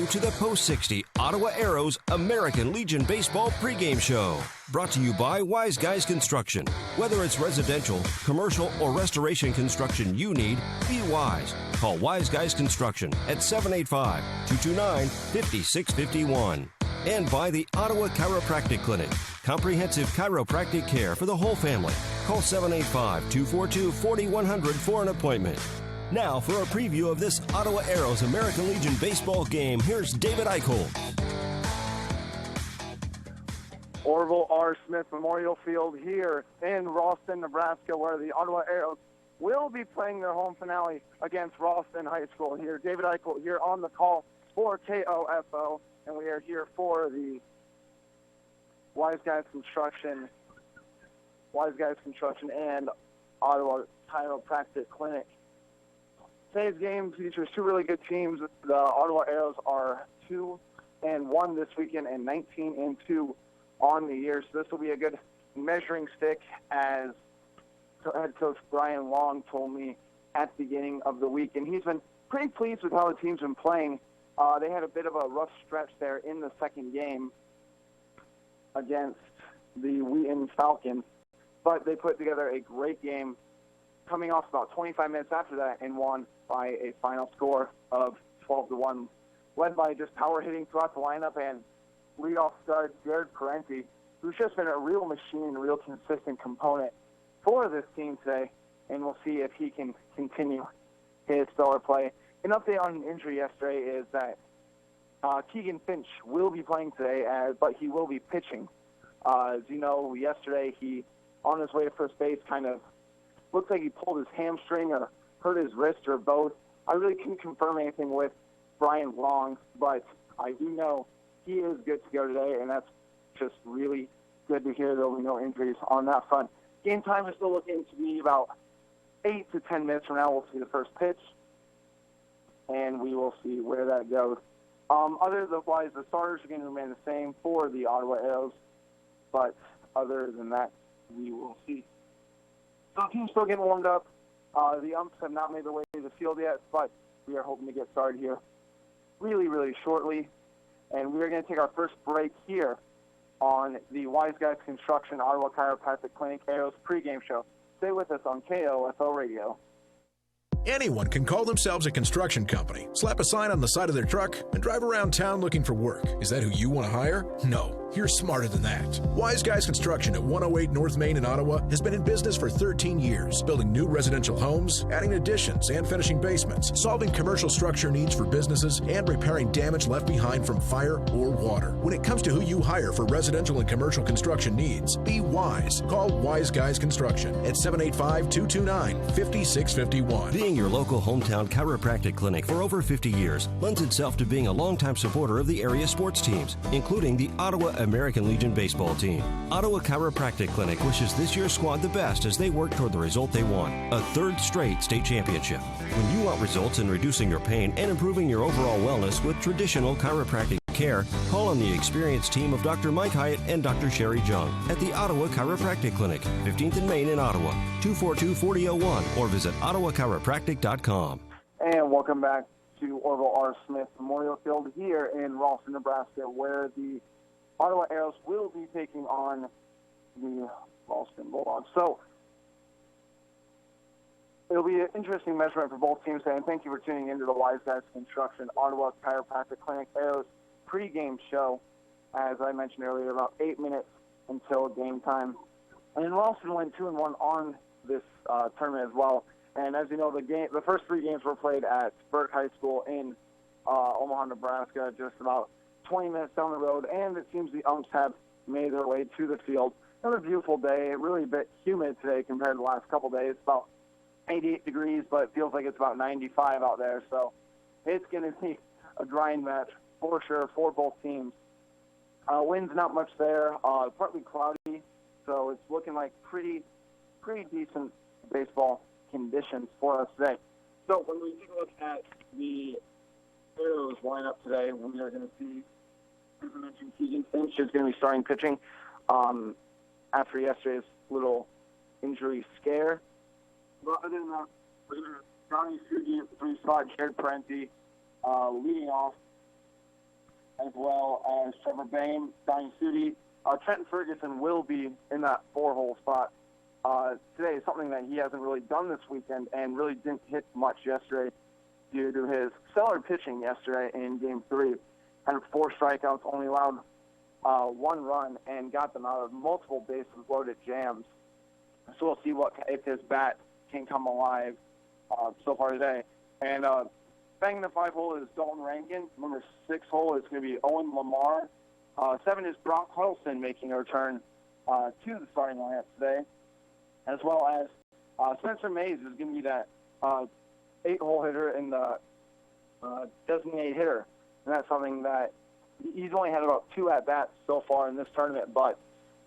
to the Post 60 Ottawa Arrows American Legion Baseball pregame show. Brought to you by Wise Guys Construction. Whether it's residential, commercial, or restoration construction you need, be wise. Call Wise Guys Construction at 785-229-5651. And by the Ottawa Chiropractic Clinic. Comprehensive chiropractic care for the whole family. Call 785-242-4100 for an appointment. Now, for a preview of this Ottawa Arrows American Legion baseball game, here's David Eichholz. Orville R. Smith Memorial Field here in Ralston, Nebraska, where the Ottawa Arrows will be playing their home finale against Ralston High School here. David Eichholz here on the call for KOFO, and we are here for the Wise Guys Construction and Ottawa Chiropractic Clinic. Today's game features two really good teams. The Ottawa Arrows are 2-1 this weekend and 19-2 on the year. So this will be a good measuring stick, as head coach Brian Long told me at the beginning of the week. And he's been pretty pleased with how the team's been playing. They had a bit of a rough stretch there in the second game against the Wheaton Falcons, but they put together a great game, coming off about 25 minutes after that and won by a final score of 12-1, led by just power hitting throughout the lineup and leadoff stud Jared Parenti, who's just been a real machine, a real consistent component for this team today, and we'll see if he can continue his stellar play. An update on an injury yesterday is that Keegan Finch will be playing today, but he will be pitching. As you know, yesterday he, on his way to first base, kind of looked like he pulled his hamstring or hurt his wrist or both. I really couldn't confirm anything with Brian Long, but I do know he is good to go today, and that's just really good to hear. There will be no injuries on that front. Game time is still looking to be about 8 to 10 minutes from now. We'll see the first pitch, and we will see where that goes. Otherwise, the starters are going to remain the same for the Ottawa Arrows, but other than that, we will see. So the team's still getting warmed up. The umps have not made their way to the field yet, but we are hoping to get started here really, really shortly. And we are going to take our first break here on the Wise Guys Construction Ottawa Chiropractic Clinic Arrows pregame show. Stay with us on KOFO Radio. Anyone can call themselves a construction company, slap a sign on the side of their truck, and drive around town looking for work. Is that who you want to hire? No. You're smarter than that. Wise Guys Construction at 108 North Main in Ottawa has been in business for 13 years, building new residential homes, adding additions, and finishing basements, solving commercial structure needs for businesses, and repairing damage left behind from fire or water. When it comes to who you hire for residential and commercial construction needs, be wise. Call Wise Guys Construction at 785-229-5651. Being your local hometown chiropractic clinic for over 50 years lends itself to being a longtime supporter of the area sports teams, including the Ottawa American Legion baseball team. Ottawa Chiropractic Clinic wishes this year's squad the best as they work toward the result they want, a third straight state championship. When you want results in reducing your pain and improving your overall wellness with traditional chiropractic care, call on the experienced team of Dr. Mike Hyatt and Dr. Sherry Jung at the Ottawa Chiropractic Clinic, 15th and Main in Ottawa, 242-4001, or visit ottawachiropractic.com. And welcome back to Orville R. Smith Memorial Field here in Ralston, Nebraska, where the Ottawa Arrows will be taking on the Ralston Bulldogs. So it'll be an interesting measurement for both teams today, and thank you for tuning into the Wise Guys Construction Ottawa Chiropractic Clinic Arrows pregame show. As I mentioned earlier, about 8 minutes until game time. And Ralston went 2-1 on this tournament as well. And as you know, the first three games were played at Burke High School in Omaha, Nebraska, just about 20 minutes down the road, and it seems the umps have made their way to the field. Another beautiful day, really a bit humid today compared to the last couple days. About 88 degrees, but it feels like it's about 95 out there, so it's going to be a drying match for sure for both teams. Wind's not much there, partly cloudy, so it's looking like pretty decent baseball conditions for us today. So when we take a look at the Arrows lineup today, we are going to see, as I mentioned, Keegan Finch is going to be starting pitching after yesterday's little injury scare. But other than that, we're going to have Johnny Sugi at the 3 spot, Jared Parenti leading off, as well as Trevor Bain, Donnie Sudi. Trenton Ferguson will be in that 4-hole spot today. Something that he hasn't really done this weekend and really didn't hit much yesterday due to his stellar pitching yesterday in Game 3. Had 4 strikeouts, only allowed 1 run, and got them out of multiple bases loaded jams. So we'll see if his bat can come alive so far today. And banging the 5-hole is Dalton Rankin. Number 6 hole is going to be Owen Lamar. 7 is Brock Ralston making a return to the starting lineup today, as well as Spencer Mays is going to be that 8-hole hitter and the designated hitter. And that's something that he's only had about 2 at-bats so far in this tournament, but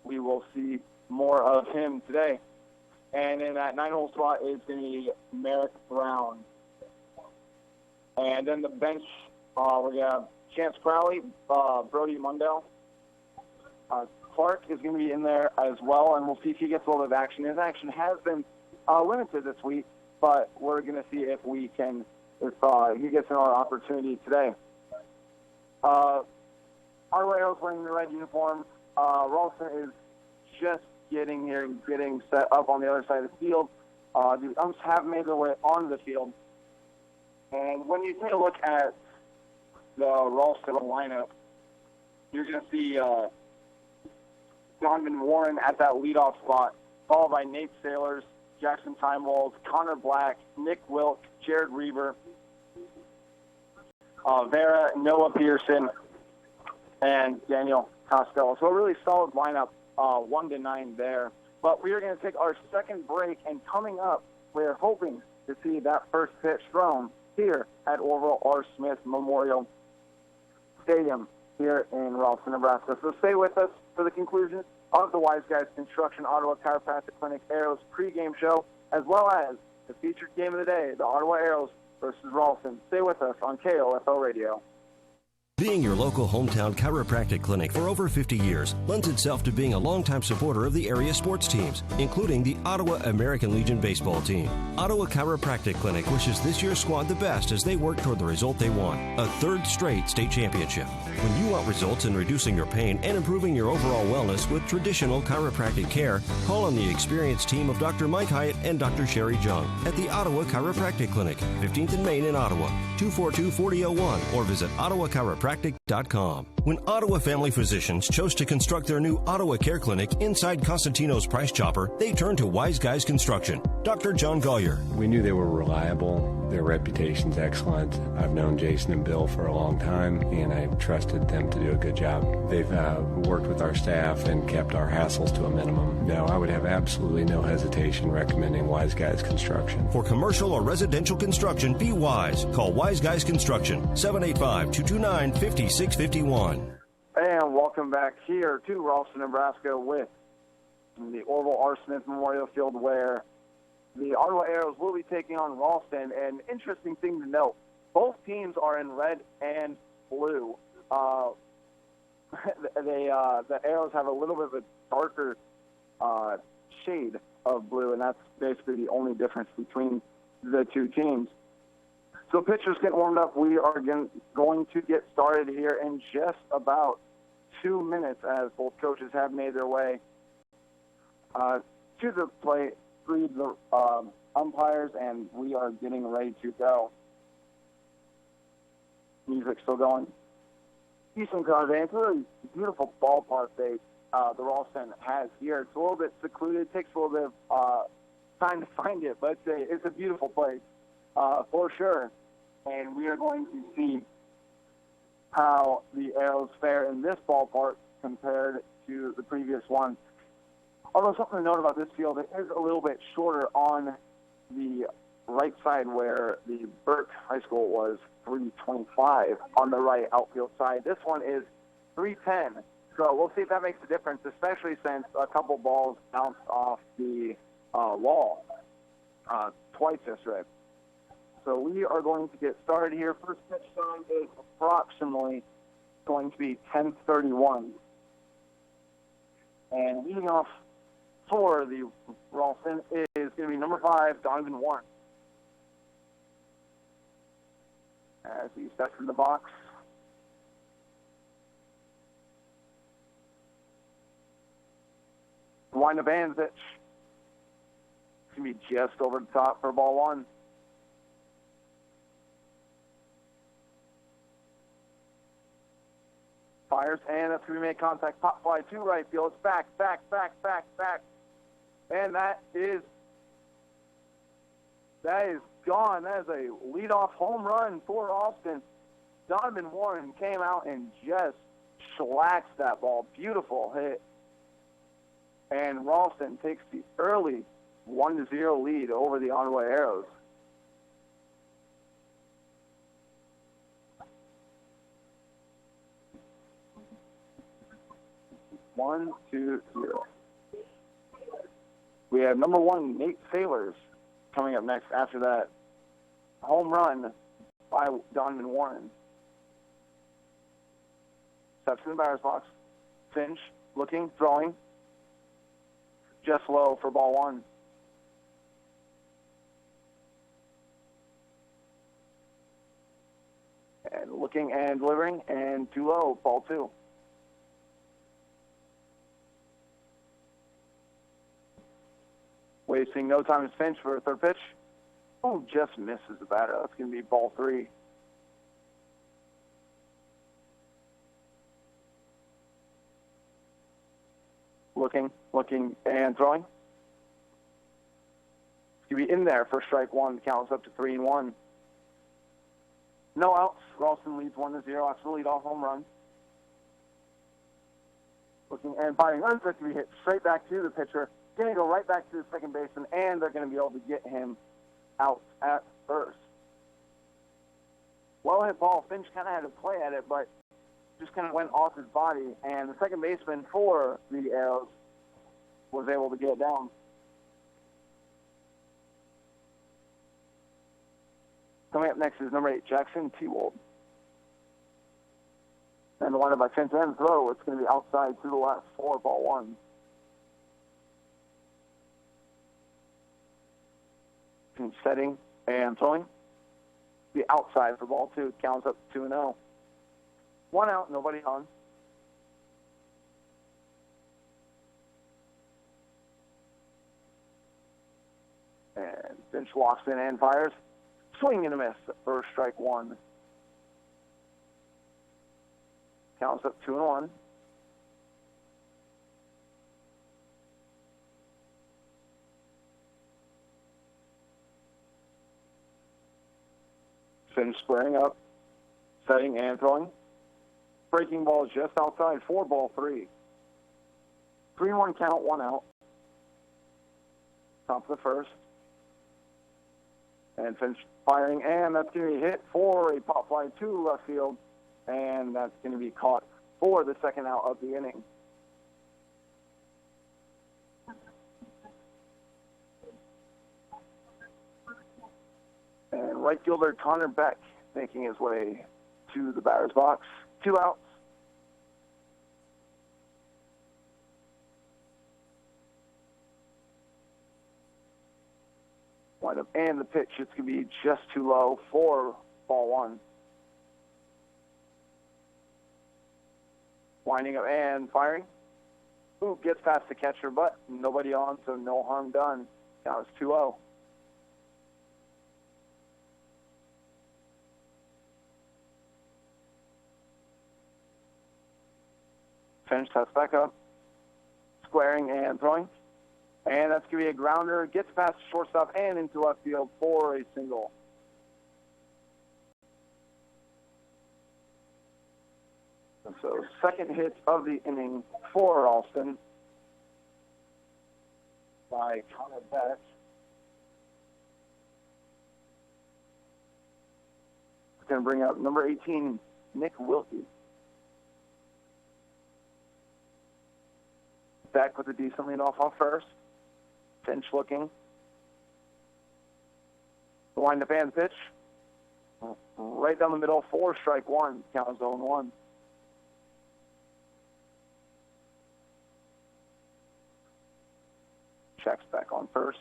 we will see more of him today. And in that 9-hole spot is going to be Merrick Brown. And then the bench, we're going to have Chance Crowley, Brody Mundell. Clark is going to be in there as well, and we'll see if he gets a little bit of action. His action has been limited this week, but we're going to see if he gets another opportunity today. Our Arrows wearing the red uniform. Ralston is just getting here and getting set up on the other side of the field. The umps have made their way onto the field. And when you take a look at the Ralston lineup, you're going to see Donovan Warren at that leadoff spot, followed by Nate Sailors, Jackson Timewald, Connor Black, Nick Wilk, Jared Reaver, Vera, Noah Pearson, and Daniel Costello. So a really solid lineup, 1-9 there. But we are going to take our second break, and coming up, we're hoping to see that first pitch thrown here at Orville R. Smith Memorial Stadium here in Ralston, Nebraska. So stay with us for the conclusion of the Wise Guys Construction Ottawa Chiropractic Clinic Arrows pregame show, as well as the featured game of the day, the Ottawa Arrows versus Ralston. Stay with us on KOFL Radio. Being your local hometown chiropractic clinic for over 50 years lends itself to being a longtime supporter of the area sports teams, including the Ottawa American Legion baseball team. Ottawa Chiropractic Clinic wishes this year's squad the best as they work toward the result they want, a 3rd straight state championship. When you want results in reducing your pain and improving your overall wellness with traditional chiropractic care, call on the experienced team of Dr. Mike Hyatt and Dr. Sherry Jung at the Ottawa Chiropractic Clinic, 15th and Main in Ottawa, 242-4001, or visit ottawachiropractic.com. When Ottawa Family Physicians chose to construct their new Ottawa Care Clinic inside Constantino's Price Chopper, they turned to Wise Guys Construction. Dr. John Gollier. We knew they were reliable. Their reputation's excellent. I've known Jason and Bill for a long time, and I trusted them to do a good job. They've worked with our staff and kept our hassles to a minimum. No, I would have absolutely no hesitation recommending Wise Guys Construction. For commercial or residential construction, be wise. Call Wise Guys Construction, 785-229-5651. And welcome back here to Ralston, Nebraska with the Orville R. Smith Memorial Field, where the Ottawa Arrows will be taking on Ralston. An interesting thing to note, both teams are in red and blue. The Arrows have a little bit of a darker shade of blue, and that's basically the only difference between the two teams. So pitchers get warmed up. We are going to get started here in just about 2 minutes, as both coaches have made their way to the plate, read the umpires, and we are getting ready to go. Music's still going. Eastern Convent, it's a really beautiful ballpark the Ralston has here. It's a little bit secluded. It takes a little bit of time to find it, but it's a beautiful place for sure. And we are going to see how the Arrows fare in this ballpark compared to the previous one. Although something to note about this field, it is a little bit shorter on the right side, where the Burke High School was 325 on the right outfield side. This one is 310. So we'll see if that makes a difference, especially since a couple balls bounced off the wall twice yesterday. So we are going to get started here. First pitch time is approximately going to be 10:31. And leading off for the Ralston is going to be number 5, Donovan Warren. As he steps in the box. wind up and pitch. It's going to be just over the top for ball one. Fires, and that's going to make contact. Pop fly to right field. It's back. And that is gone. That is a leadoff home run for Ralston. Donovan Warren came out and just shellacked that ball. Beautiful hit. And Ralston takes the early 1-0 lead over the Ottawa Arrows. One, two, zero. We have number one, Nate Sailors, coming up next after that home run by Donovan Warren. Steps in the batter's box. Finch looking, throwing. Just low for ball one. And looking and delivering, and too low, ball two. Wasting no time is Finch for a third pitch. Oh, just misses the batter. That's going to be ball three. Looking, and throwing. It's going to be in there for strike one. The count's up to 3-1. No outs. Ralston leads 1-0 after the leadoff home run. Looking and firing. That's going to be hit straight back to the pitcher. Going to go right back to the second baseman, and they're going to be able to get him out at first. Well hit ball. Finch kind of had to play at it, but just kind of went off his body, and the second baseman for the Arrows was able to get it down. Coming up next is number 8, Jackson Tewold. And the windup by Finch and throw. It's going to be outside to the left for ball one. Finch setting and throwing. The outside for ball two. Counts up 2-0. 1 out, nobody on. And Finch locks in and fires. Swing and a miss for strike one. Counts up 2-1. Finch squaring up, setting and throwing. Breaking ball just outside for ball three. 3-1 count, 1 out. Top of the first. And Finch firing, and that's going to be hit for a pop fly to left field, and that's going to be caught for the second out of the inning. And right fielder Connor Beck making his way to the batter's box. 2 outs. Wind up and the pitch. It's going to be just too low for ball one. Winding up and firing. Ooh, gets past the catcher, but nobody on, so no harm done. Now it's 2-0. Finch sets back up. Squaring and throwing. And that's going to be a grounder. Gets past the shortstop and into left field for a single. So second hit of the inning for Ralston by Connor Beck. It's going to bring up number 18, Nick Wilkie. Beck with a decent lead off first. Finch looking. The wind-up and pitch. Right down the middle for strike one. Count is 0-1. Checks back on first.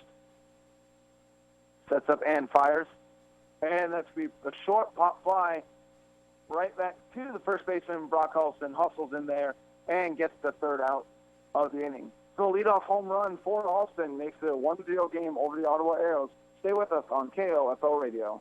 Sets up and fires. And that's going to be a short pop fly right back to the first baseman, Brock Ralston. Hustles in there and gets the third out of the inning. So leadoff home run for Ralston makes it a 1-0 game over the Ottawa Arrows. Stay with us on KOFO Radio.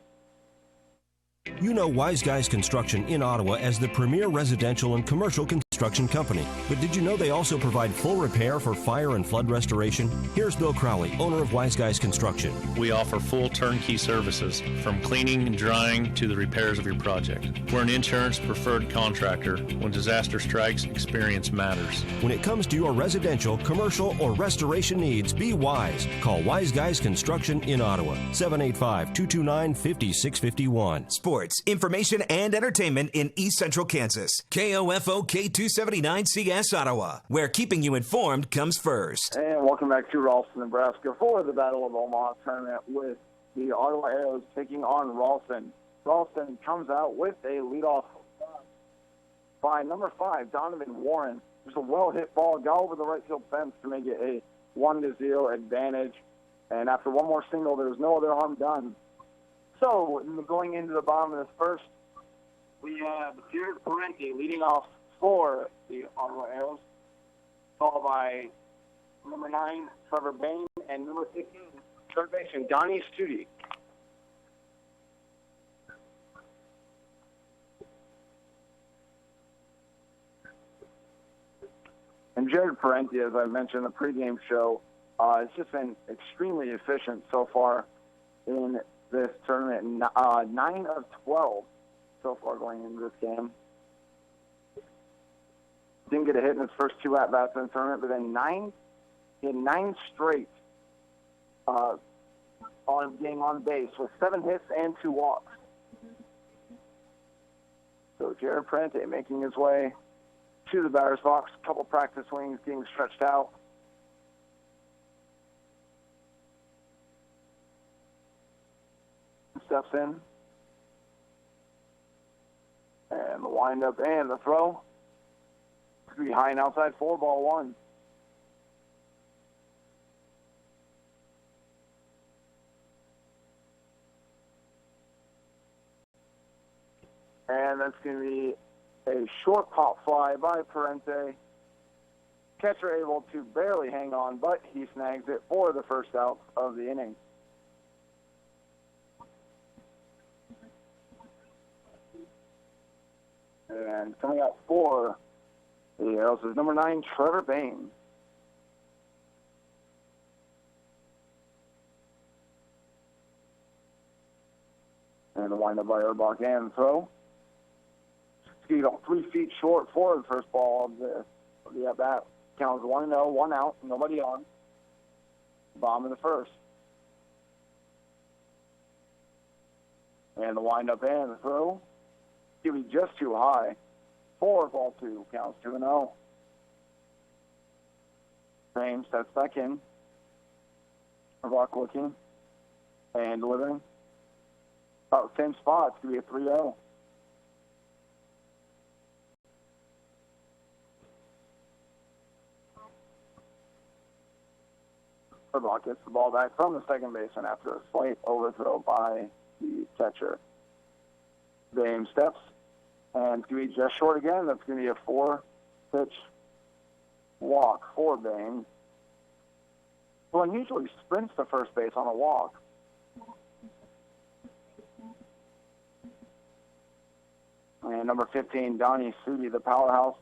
You know Wise Guys Construction in Ottawa as the premier residential and commercial construction company. But did you know they also provide full repair for fire and flood restoration? Here's Bill Crowley, owner of Wise Guys Construction. We offer full turnkey services, from cleaning and drying to the repairs of your project. We're an insurance preferred contractor. When disaster strikes, experience matters. When it comes to your residential, commercial, or restoration needs, be wise. Call Wise Guys Construction in Ottawa, 785-229-5651. Sports, information, and entertainment in East Central Kansas. KOFO K279CS Ottawa, where keeping you informed comes first. And welcome back to Ralston, Nebraska for the Battle of Omaha tournament with the Ottawa Arrows taking on Ralston. Ralston comes out with a leadoff by number 5, Donovan Warren. Just a well-hit ball, got over the right field fence to make it a 1-0 advantage. And after one more single, there was no other harm done. So, going into the bottom of this first, we have Jared Parenti leading off for the Ottawa Arrows, followed by number 9, Trevor Bain, and number 15, third baseman, Donnie Studi. And Jared Parenti, as I mentioned in the pregame show, has just been extremely efficient so far in this tournament. 9 of 12 so far going into this game. Didn't get a hit in his first 2 at-bats in the tournament, but then 9 straight getting on base with 7 hits and 2 walks. So Jared Parenti making his way to the batter's box. A couple practice swings getting stretched out. Steps in. And the windup and the throw. It's going to be high and outside, 4-1. And that's going to be a short pop fly by Parenti. Catcher able to barely hang on, but he snags it for the first out of the inning. And coming out for the Arrows is number 9, Trevor Bain. And the windup by Erbach and throw. Skied 3 feet short for the first ball of the at-bat. Counts 1-0, 1 out, nobody on. Bomb in the first. And the windup and the throw. Give me just too high. 4-2, counts 2-0. James steps back in. Rock looking and delivering. About the same spot. It's going to be a 3-0. Rock gets the ball back from the second baseman after a slight overthrow by the catcher. James steps. And it's going to be just short again. That's going to be a 4-pitch walk for Bain. Well, he usually sprints to first base on a walk. And number 15, Donnie Studi, the powerhouse,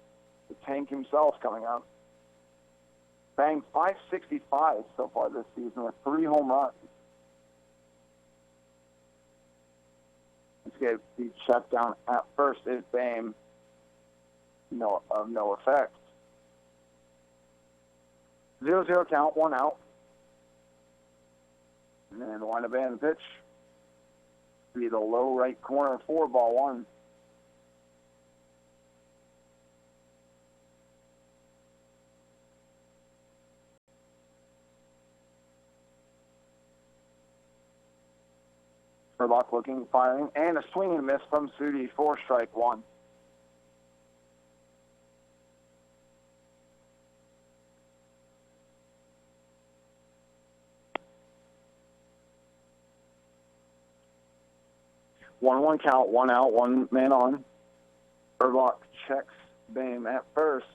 the tank himself, coming up. Banged .565 so far this season with 3 home runs. Get the shut down at first is Bain. No effect. 0-0 count, 1 out. And the windup and the pitch. Be the low right corner, 4-1. Erbach looking, firing, and a swing and miss from Studi for strike 1. One count, 1 out, 1 man on. Erbach checks Bain at first.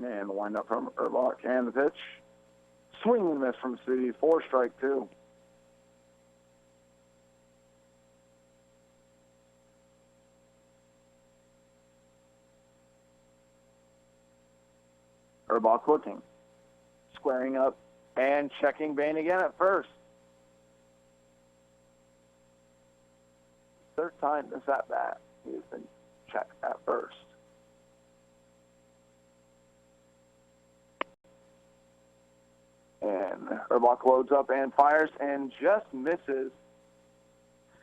And the windup from Erbach. And the pitch. Swing and miss from City. 4 strike 2. Erbach looking. Squaring up and checking Bain again at first. Third time this at bat. He's been checked at first. And Erbach loads up and fires and just misses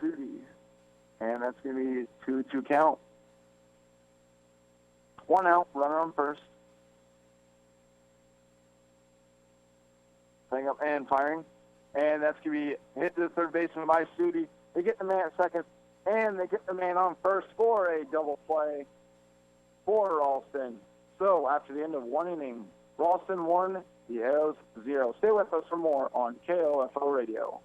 Sudi. And that's going to be 2-2 count. 1 out, runner on first. Playing up and firing. And that's going to be hit to the third baseman by Sudi. They get the man at second, and they get the man on first for a double play for Ralston. So after the end of 1 inning, Ralston 1, the Arrows 0. Stay with us for more on KOFO Radio.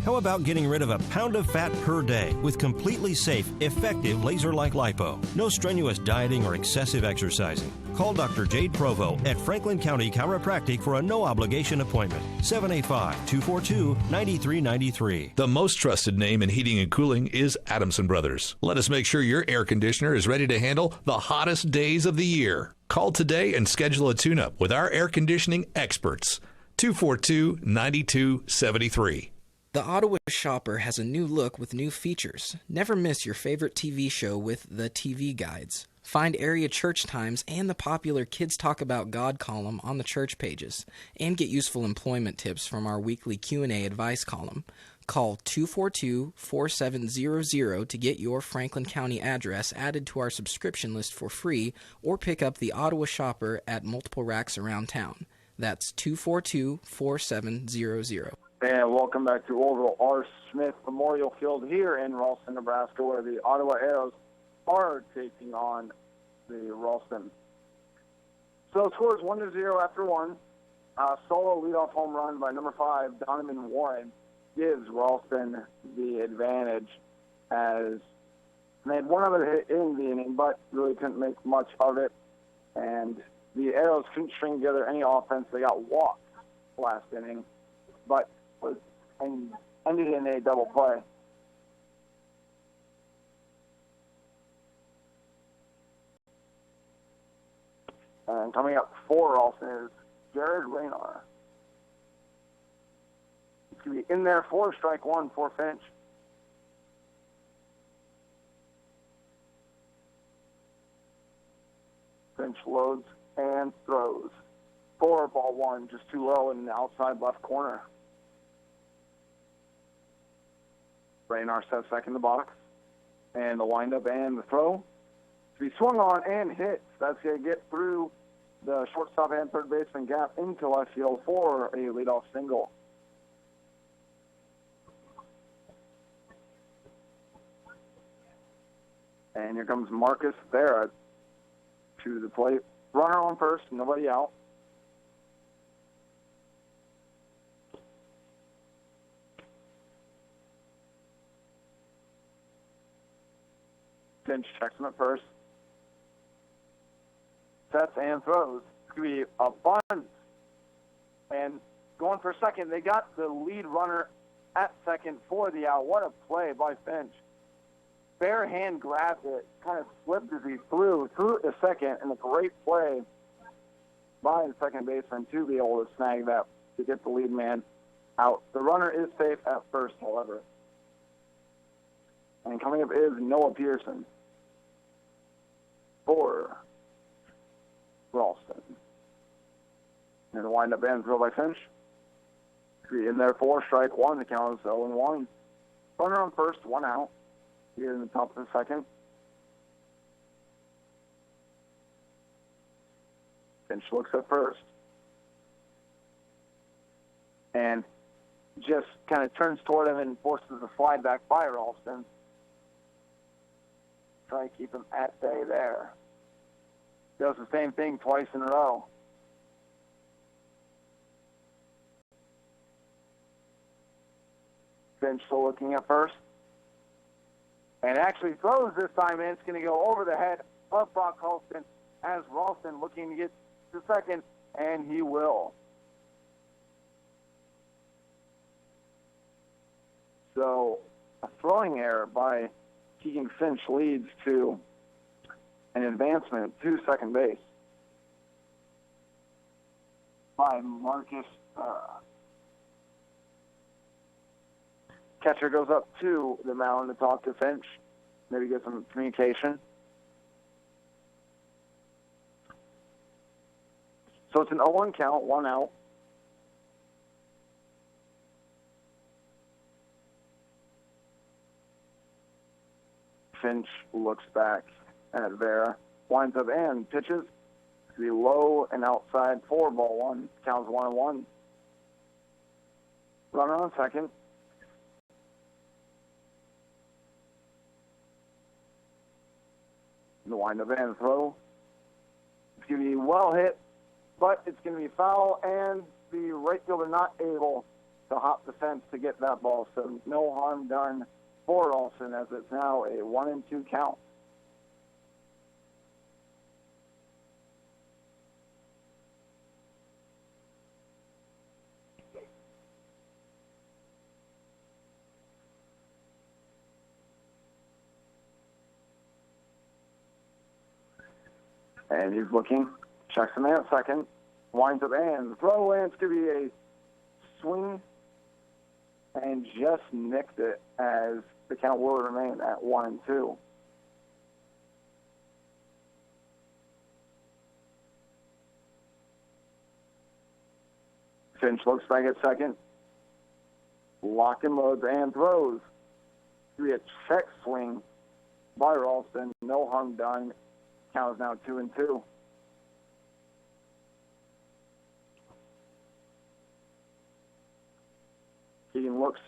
How about getting rid of a pound of fat per day with completely safe, effective laser-like lipo? No strenuous dieting or excessive exercising. Call Dr. Jade Provo at Franklin County Chiropractic for a no-obligation appointment. 785-242-9393. The most trusted name in heating and cooling is Adamson Brothers. Let us make sure your air conditioner is ready to handle the hottest days of the year. Call today and schedule a tune-up with our air conditioning experts. 242-9273. The Ottawa Shopper has a new look with new features. Never miss your favorite TV show with the TV Guides. Find area church times and the popular Kids Talk About God column on the church pages, and get useful employment tips from our weekly Q&A advice column. Call 242-4700 to get your Franklin County address added to our subscription list for free, or pick up the Ottawa Shopper at multiple racks around town. That's 242-4700. And welcome back to Orville R. Smith Memorial Field here in Ralston, Nebraska, where the Ottawa Arrows are taking on the Ralston. So the score is 1-0 after 1. Solo leadoff home run by number 5, Donovan Warren, gives Ralston the advantage, as they had one other hit in the inning, but really couldn't make much of it. And the Arrows couldn't string together any offense. They got walked last inning, but was ended in a double play. And coming up for Ralston is Jared Raynar. He's going to be in there for strike 1 for Finch. Finch loads and throws. 4-1, just too low in the outside left corner. Raynar sets back in the box. And the windup and the throw. To be swung on and hit. That's going to get through the shortstop and third baseman gap into left field for a leadoff single. And here comes Marcus Barrett to the plate. Runner on first, nobody out. Finch checks him at first. Sets and throws. It's going to be a bunt. And going for second, they got the lead runner at second for the out. What a play by Finch. Bare hand grabbed it, kind of slipped as he threw it to second, and a great play by the second baseman to be able to snag that to get the lead man out. The runner is safe at first, however. And coming up is Noah Pearson for Ralston. And the windup and throw by Finch. In there for strike 1. The count is 0-1. Runner on first, 1 out. Here in the top of the second. Finch looks at first. And just kind of turns toward him and forces a slide back by Ralston. Try to keep him at bay there. Does the same thing twice in a row. Finch still looking at first. And actually throws this time, and it's going to go over the head of Brock Holston as Ralston looking to get to second, and he will. So a throwing error by Keegan Finch leads to an advancement to second base by Marcus. Catcher goes up to the mound to talk to Finch, maybe get some communication. So it's an 0-1 count, 1 out. Finch looks back at Vera, winds up and pitches to the low and outside 4-1. Counts 1-1. Runner on second. The windup and throw. It's going to be well hit, but it's going to be foul, and the right fielder not able to hop the fence to get that ball. So no harm done for Ralston, as it's now a 1-2 count. And he's looking, checks the man at second, winds up and throw, and it's going to be a swing, and just nicked it, as the count will remain at 1-2. Finch looks back at second, lock and loads and throws. It's going to be a check swing by Ralston, no harm done. Count is now 2-2. Keegan looks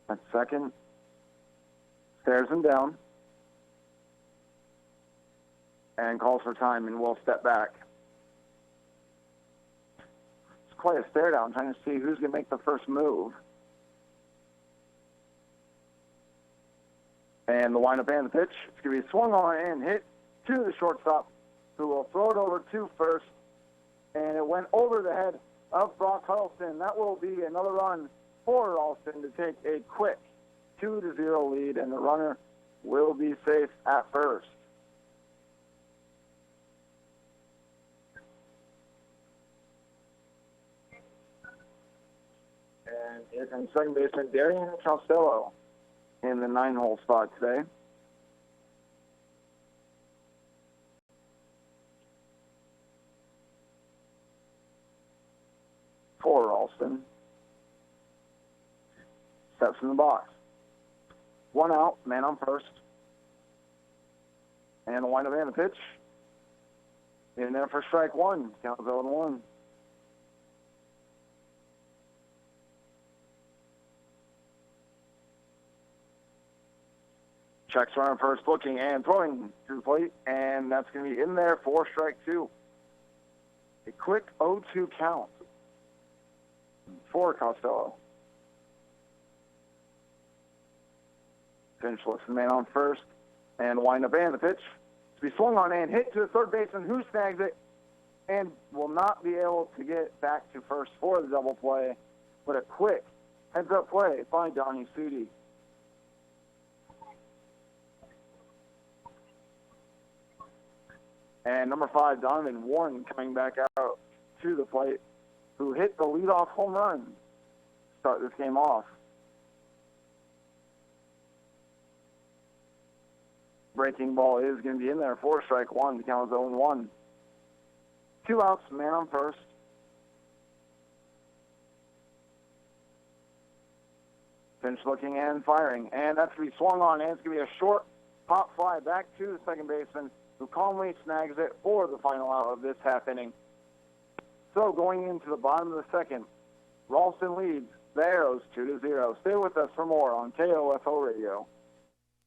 at second, stares him down, and calls for time and will step back. It's quite a stare down, trying to see who's going to make the first move. And the windup and the pitch. It's going to be swung on and hit to the shortstop, who will throw it over to first. And it went over the head of Brock Ralston. That will be another run for Ralston to take a quick 2-0 lead, and the runner will be safe at first. And here comes second baseman Darian Costello in the 9-hole spot today. For Ralston. Steps in the box. 1 out, man on first. And the windup and the pitch. In there for strike 1. Count 0-1. Checks runner first, looking and throwing to the plate, and that's going to be in there for strike 2. A quick 0-2 count for Costello. Finch looks the man on first, and wind up and the pitch to be swung on and hit to the third baseman, who snags it and will not be able to get back to first for the double play, but a quick heads-up play by Donnie Sudi. And number 5, Donovan Warren, coming back out to the plate, who hit the leadoff home run to start this game off. Breaking ball is going to be in there for strike 1. The count is 0-1. 2 outs, man on first. Finch looking and firing. And that's going to be swung on, and it's going to be a short pop fly back to the second baseman, who calmly snags it for the final out of this half inning. So going into the bottom of the second, Ralston leads the Arrows 2-0. Stay with us for more on KOFO Radio.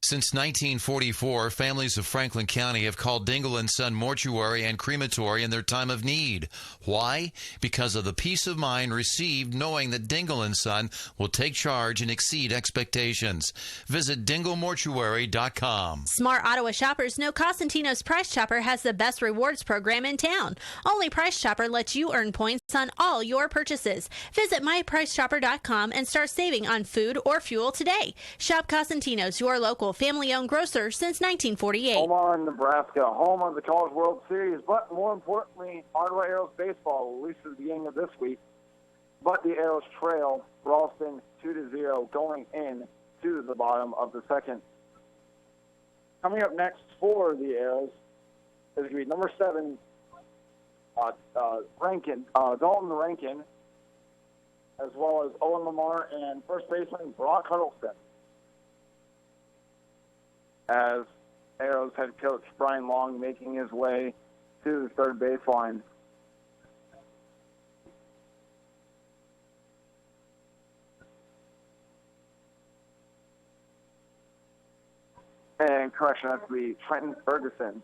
Since 1944, families of Franklin County have called Dingle & Son Mortuary and Crematory in their time of need. Why? Because of the peace of mind received knowing that Dingle & Son will take charge and exceed expectations. Visit dinglemortuary.com. Smart Ottawa shoppers know Costantino's Price Chopper has the best rewards program in town. Only Price Chopper lets you earn points on all your purchases. Visit mypricechopper.com and start saving on food or fuel today. Shop Costantino's, your local family-owned grocer since 1948. Omaha, Nebraska, home of the College World Series, but more importantly, Ottawa Arrows baseball, at least at the beginning of this week. But the Arrows trail Ralston 2-0 going in to the bottom of the second. Coming up next for the Arrows is going to be number 7, Dalton Rankin, as well as Owen Lamar and first baseman Brock Huddleston. As Arrows head coach Brian Long making his way to the third baseline. And correction, that's the Trenton Ferguson.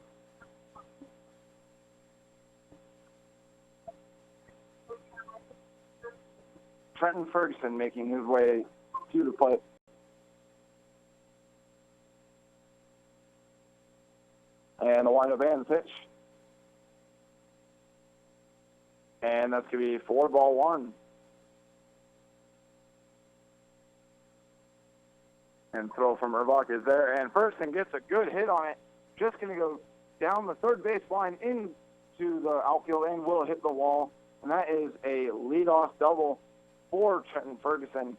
Trenton Ferguson making his way to the plate. And the windup and the pitch. And that's going to be 4-1. And throw from Erbach is there. And Ferguson gets a good hit on it. Just going to go down the third base line into the outfield and will hit the wall. And that is a leadoff double for Trenton Ferguson.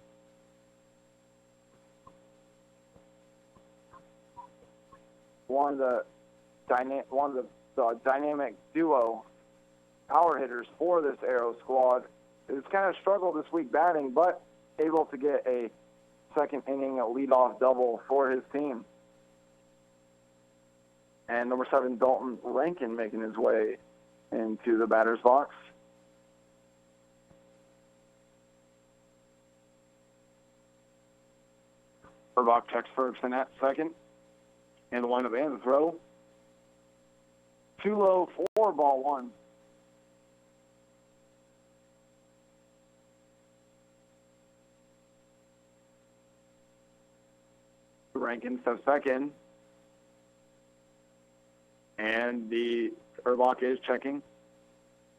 One of the dynamic duo power hitters for this Arrow squad, who's kind of struggled this week batting, but able to get a second inning leadoff double for his team. And number 7, Dalton Rankin, making his way into the batter's box. Erbach checks Ferguson at second. And the windup and the throw. Too low, 4-1. Rankin steps back in. And the Erbach is checking.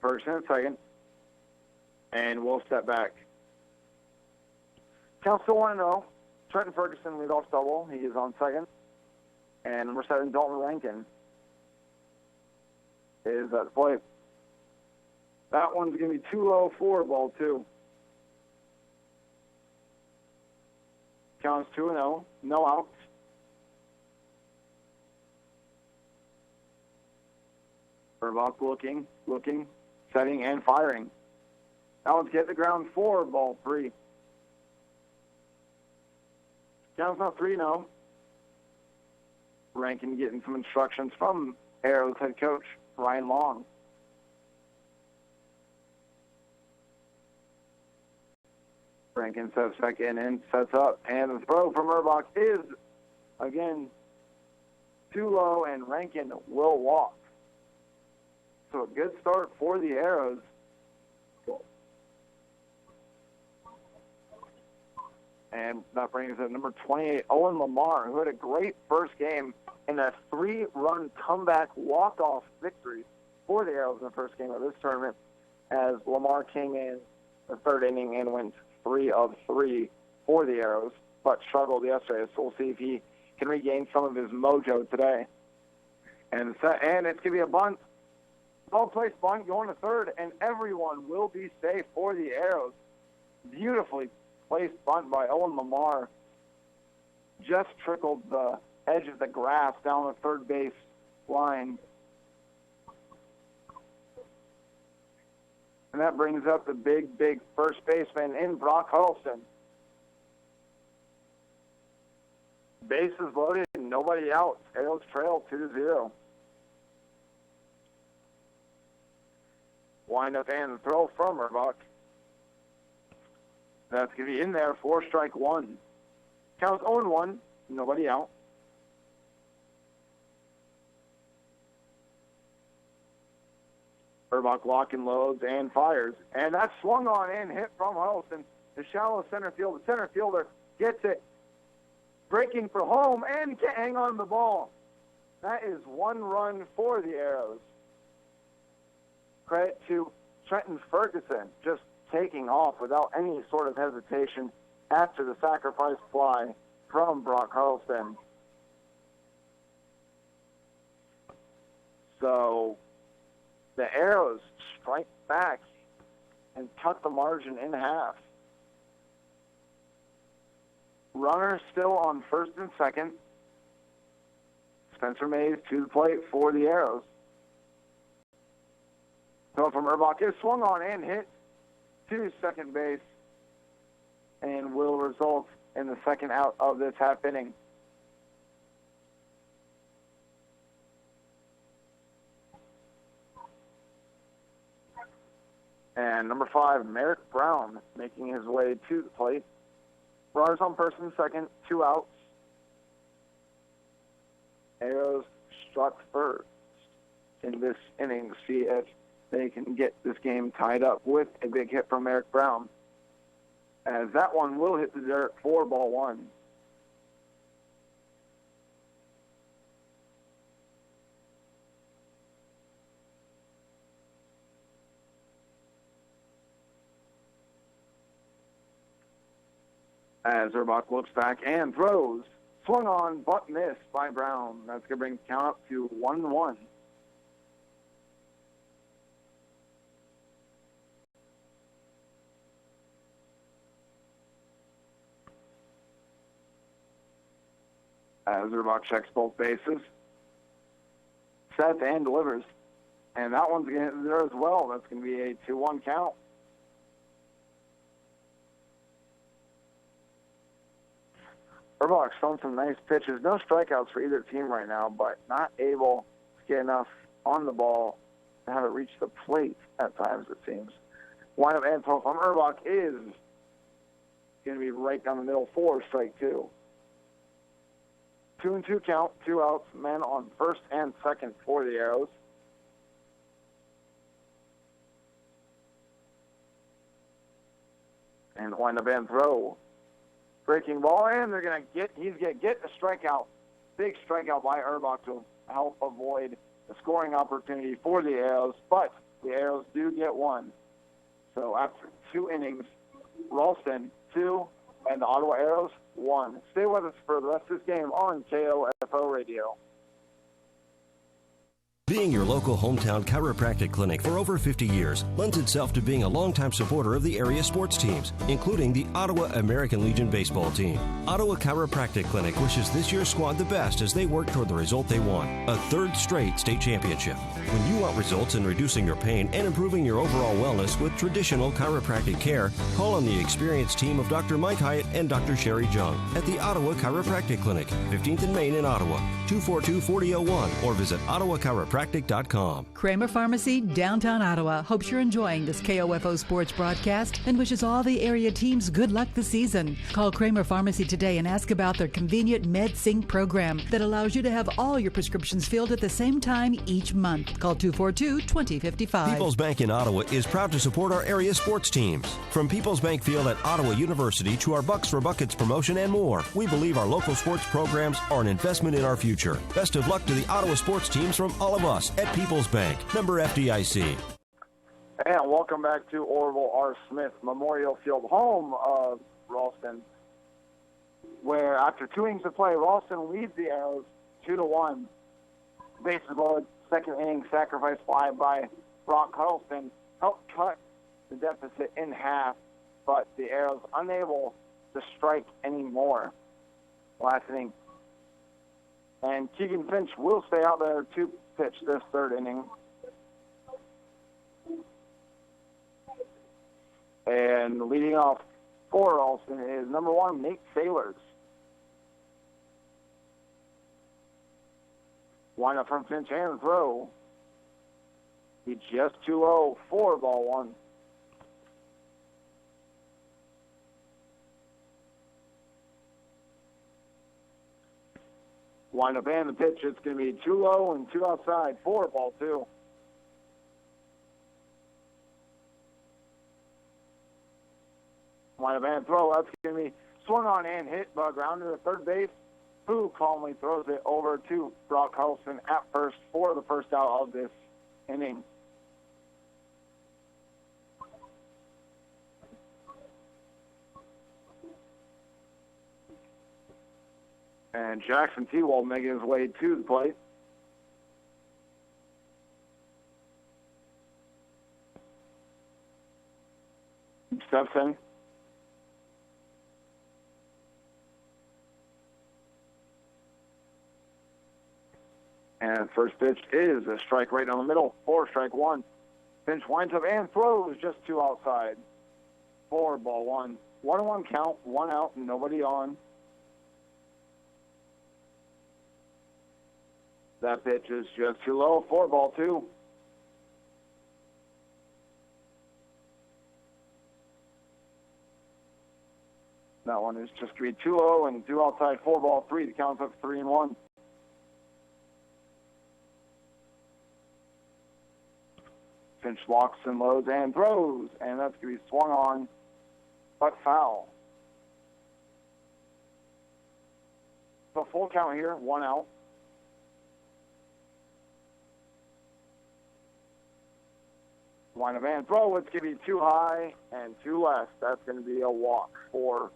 Ferguson at second. And will step back. Count still 1-0. Trenton Ferguson leadoff double. He is on second. And number 7, Dalton Rankin is at the plate. That one's going to be too low, 4-2. Counts 2-0. No outs. Erbach looking, setting, and firing. That one's get the ground 4-3. Counts now 3-0. Rankin getting some instructions from Arrows head coach Ryan Long. Rankin steps back in and sets up. And the throw from Erbach is, again, too low, and Rankin will walk. So a good start for the Arrows. And that brings up number 28, Owen Lamar, who had a great first game in a 3-run comeback walk-off victory for the Arrows in the first game of this tournament, as Lamar came in the third inning and went 3 of 3 for the Arrows, but struggled yesterday. So we'll see if he can regain some of his mojo today. And it's going to be a bunt. Well-placed bunt going to third, and everyone will be safe for the Arrows. Beautifully placed bunt by Owen Lamar. Just trickled the edge of the grass down the third base line. And that brings up the big first baseman in Brock Huddleston. Bases loaded, nobody out. Arrows trail 2-0. Wind up and throw from Erbach. That's going to be in there for strike 1. Counts 0-1, nobody out. Urbach lock and loads and fires. And that's swung on and hit from Ralston to shallow center field. The center fielder gets it, breaking for home, and can't hang on to the ball. That is one run for the Arrows. Credit to Trenton Ferguson, just taking off without any sort of hesitation after the sacrifice fly from Brock Ralston. So the Arrows strike back and cut the margin in half. Runner still on first and second. Spencer Mays to the plate for the Arrows. Throw from Urbach is swung on and hit to second base and will result in the second out of this half inning. And number 5, Merrick Brown, making his way to the plate. Runners on first and second, 2 outs. Arrows struck first in this inning to see if they can get this game tied up with a big hit from Merrick Brown, as that one will hit the dirt for ball 1. As Urbach looks back and throws. Swung on, but missed by Brown. That's going to bring the count up to 1-1. As Urbach checks both bases. Sets and delivers. And that one's going to hit there as well. That's going to be a 2-1 count. Urbach's thrown some nice pitches. No strikeouts for either team right now, but not able to get enough on the ball to have it reach the plate at times, it seems. Windup and throw from Urbach is going to be right down the middle for strike 2. 2-2 count, 2 outs, men on first and second for the Arrows. And the windup and throw. Breaking ball, and he's going to get a strikeout. Big strikeout by Urbach to help avoid the scoring opportunity for the Arrows, but the Arrows do get one. So after 2 innings, Ralston 2 and the Ottawa Arrows 1. Stay with us for the rest of this game on KOFO Radio. Being your local hometown chiropractic clinic for over 50 years lends itself to being a longtime supporter of the area sports teams, including the Ottawa American Legion baseball team. Ottawa Chiropractic Clinic wishes this year's squad the best as they work toward the result they want, a 3rd straight state championship. When you want results in reducing your pain and improving your overall wellness with traditional chiropractic care, call on the experienced team of Dr. Mike Hyatt and Dr. Sherry Jung at the Ottawa Chiropractic Clinic, 15th and Main in Ottawa, 242-4001, or visit ottawachiropractic.com. Kramer Pharmacy, downtown Ottawa, hopes you're enjoying this KOFO sports broadcast and wishes all the area teams good luck this season. Call Kramer Pharmacy today and ask about their convenient MedSync program that allows you to have all your prescriptions filled at the same time each month. Call 242-2055. People's Bank in Ottawa is proud to support our area sports teams. From People's Bank Field at Ottawa University to our Bucks for Buckets promotion and more, we believe our local sports programs are an investment in our future. Best of luck to the Ottawa sports teams from all of us at People's Bank, member FDIC. And welcome back to Orville R. Smith Memorial Field, home of Ralston, where after 2 innings of play, Ralston leads the Arrows 2-1. Bases loaded, second inning sacrifice fly by Brock Ralston helped cut the deficit in half, but the Arrows unable to strike anymore last inning. And Keegan Finch will stay out there to pitch this 3rd inning. And leading off for Ralston is number 1, Nate Sailors. Wind up from Finch and throw. He just 2-0 for ball 1. Wind up and the pitch. It's going to be 2-0 and 2 outside for ball 2. Wide of and throw. That's going to be swung on and hit by a grounder to third base. Who calmly throws it over to Brock Ralston at first for the first out of this inning. And Jackson T-Wall making his way to the plate. Steps in. And first pitch is a strike right down the middle for strike one. Finch winds up and throws just two outside. 4-1. 1-1 count, one out, nobody on. That pitch is just too low. 4-2. That one is just going to be too low and two outside. 4-3. The count's up 3-1. Finch locks and loads and throws, and that's going to be swung on, but foul. So full count here, one out. Line of and throw, it's going to be too high and too less. That's going to be a walk for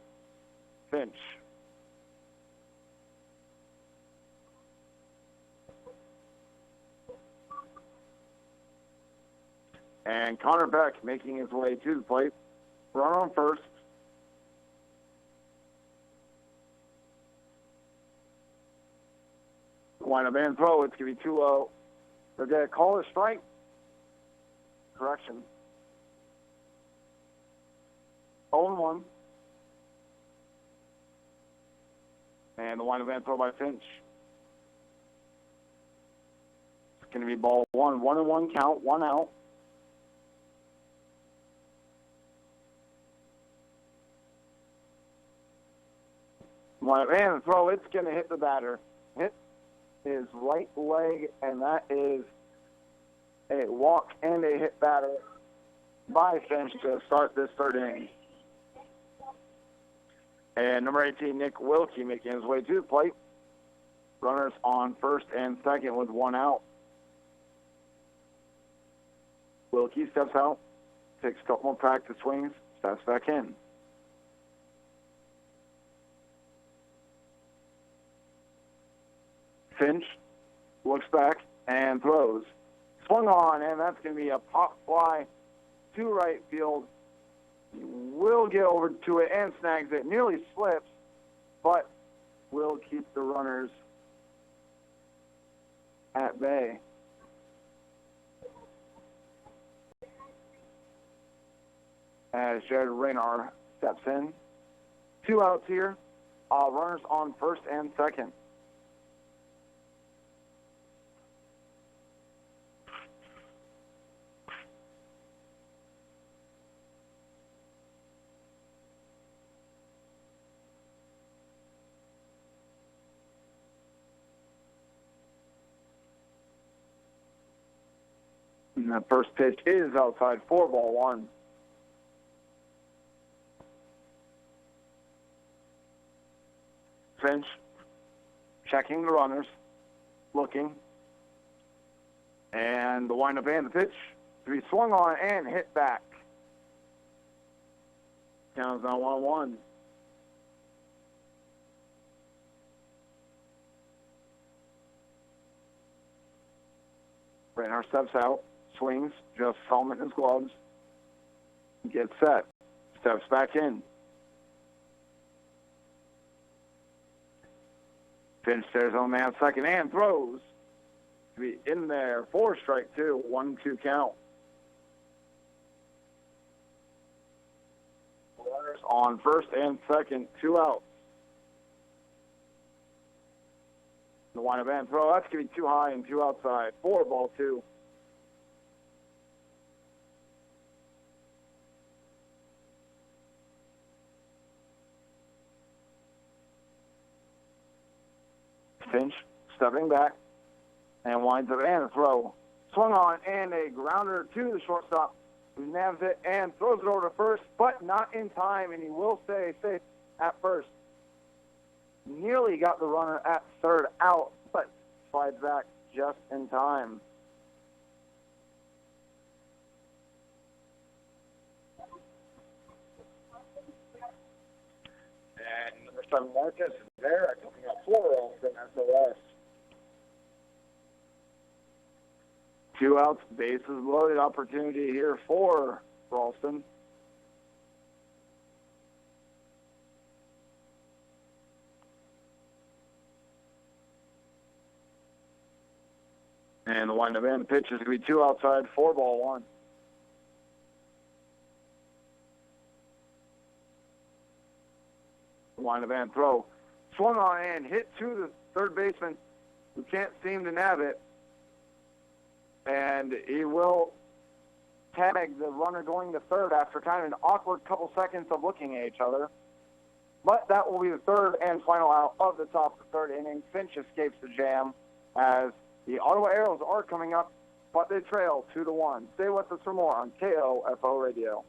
Finch. And Connor Beck making his way to the plate. Run on first. Line of and throw, it's going to be too low. They're going to call it a strike. Correction. 0-1. And the line of and throw by Finch. It's going to be ball one. 1-1 count, one out. Line of and throw, it's going to hit the batter. Hit his right leg, and that is a walk and a hit batter by Finch to start this third inning. And number 18, Nick Wilkie, making his way to the plate. Runners on first and second with one out. Wilkie steps out, takes a couple more practice swings, steps back in. Finch looks back and throws. Swung on, and that's going to be a pop fly to right field. He will get over to it and snags it. Nearly slips, but will keep the runners at bay. As Jared Raynar steps in. Two outs here. Runners on first and second. And that first pitch is outside, 4-1. Finch checking the runners, looking. And the windup and the pitch to be swung on and hit back. Counts on 1-1. Reinhardt steps out. Swings, just helmet in his gloves, gets set, steps back in. Finch stares on the man second and throws to be in there for strike two, 1-2 count. Runners on first and second, two outs. The windup and throw, that's going to be too high and two outside, 4-2. Finch stepping back and winds up and a throw. Swung on and a grounder to the shortstop who nabs it and throws it over to first, but not in time, and he will stay safe at first. Nearly got the runner at third out, but slides back just in time. And number 7, Marcus is there, coming up for Ralston SOS. 2 outs, bases loaded, opportunity here for Ralston. And the wind-up end pitch is going to be 2 outside, 4-1. Wind-up end throw. Swung on and hit to the third baseman who can't seem to nab it. And he will tag the runner going to third after kind of an awkward couple seconds of looking at each other. But that will be the third and final out of the top of the third inning. Finch escapes the jam as the Ottawa Arrows are coming up, but they trail 2-1. Stay with us for more on KOFO Radio.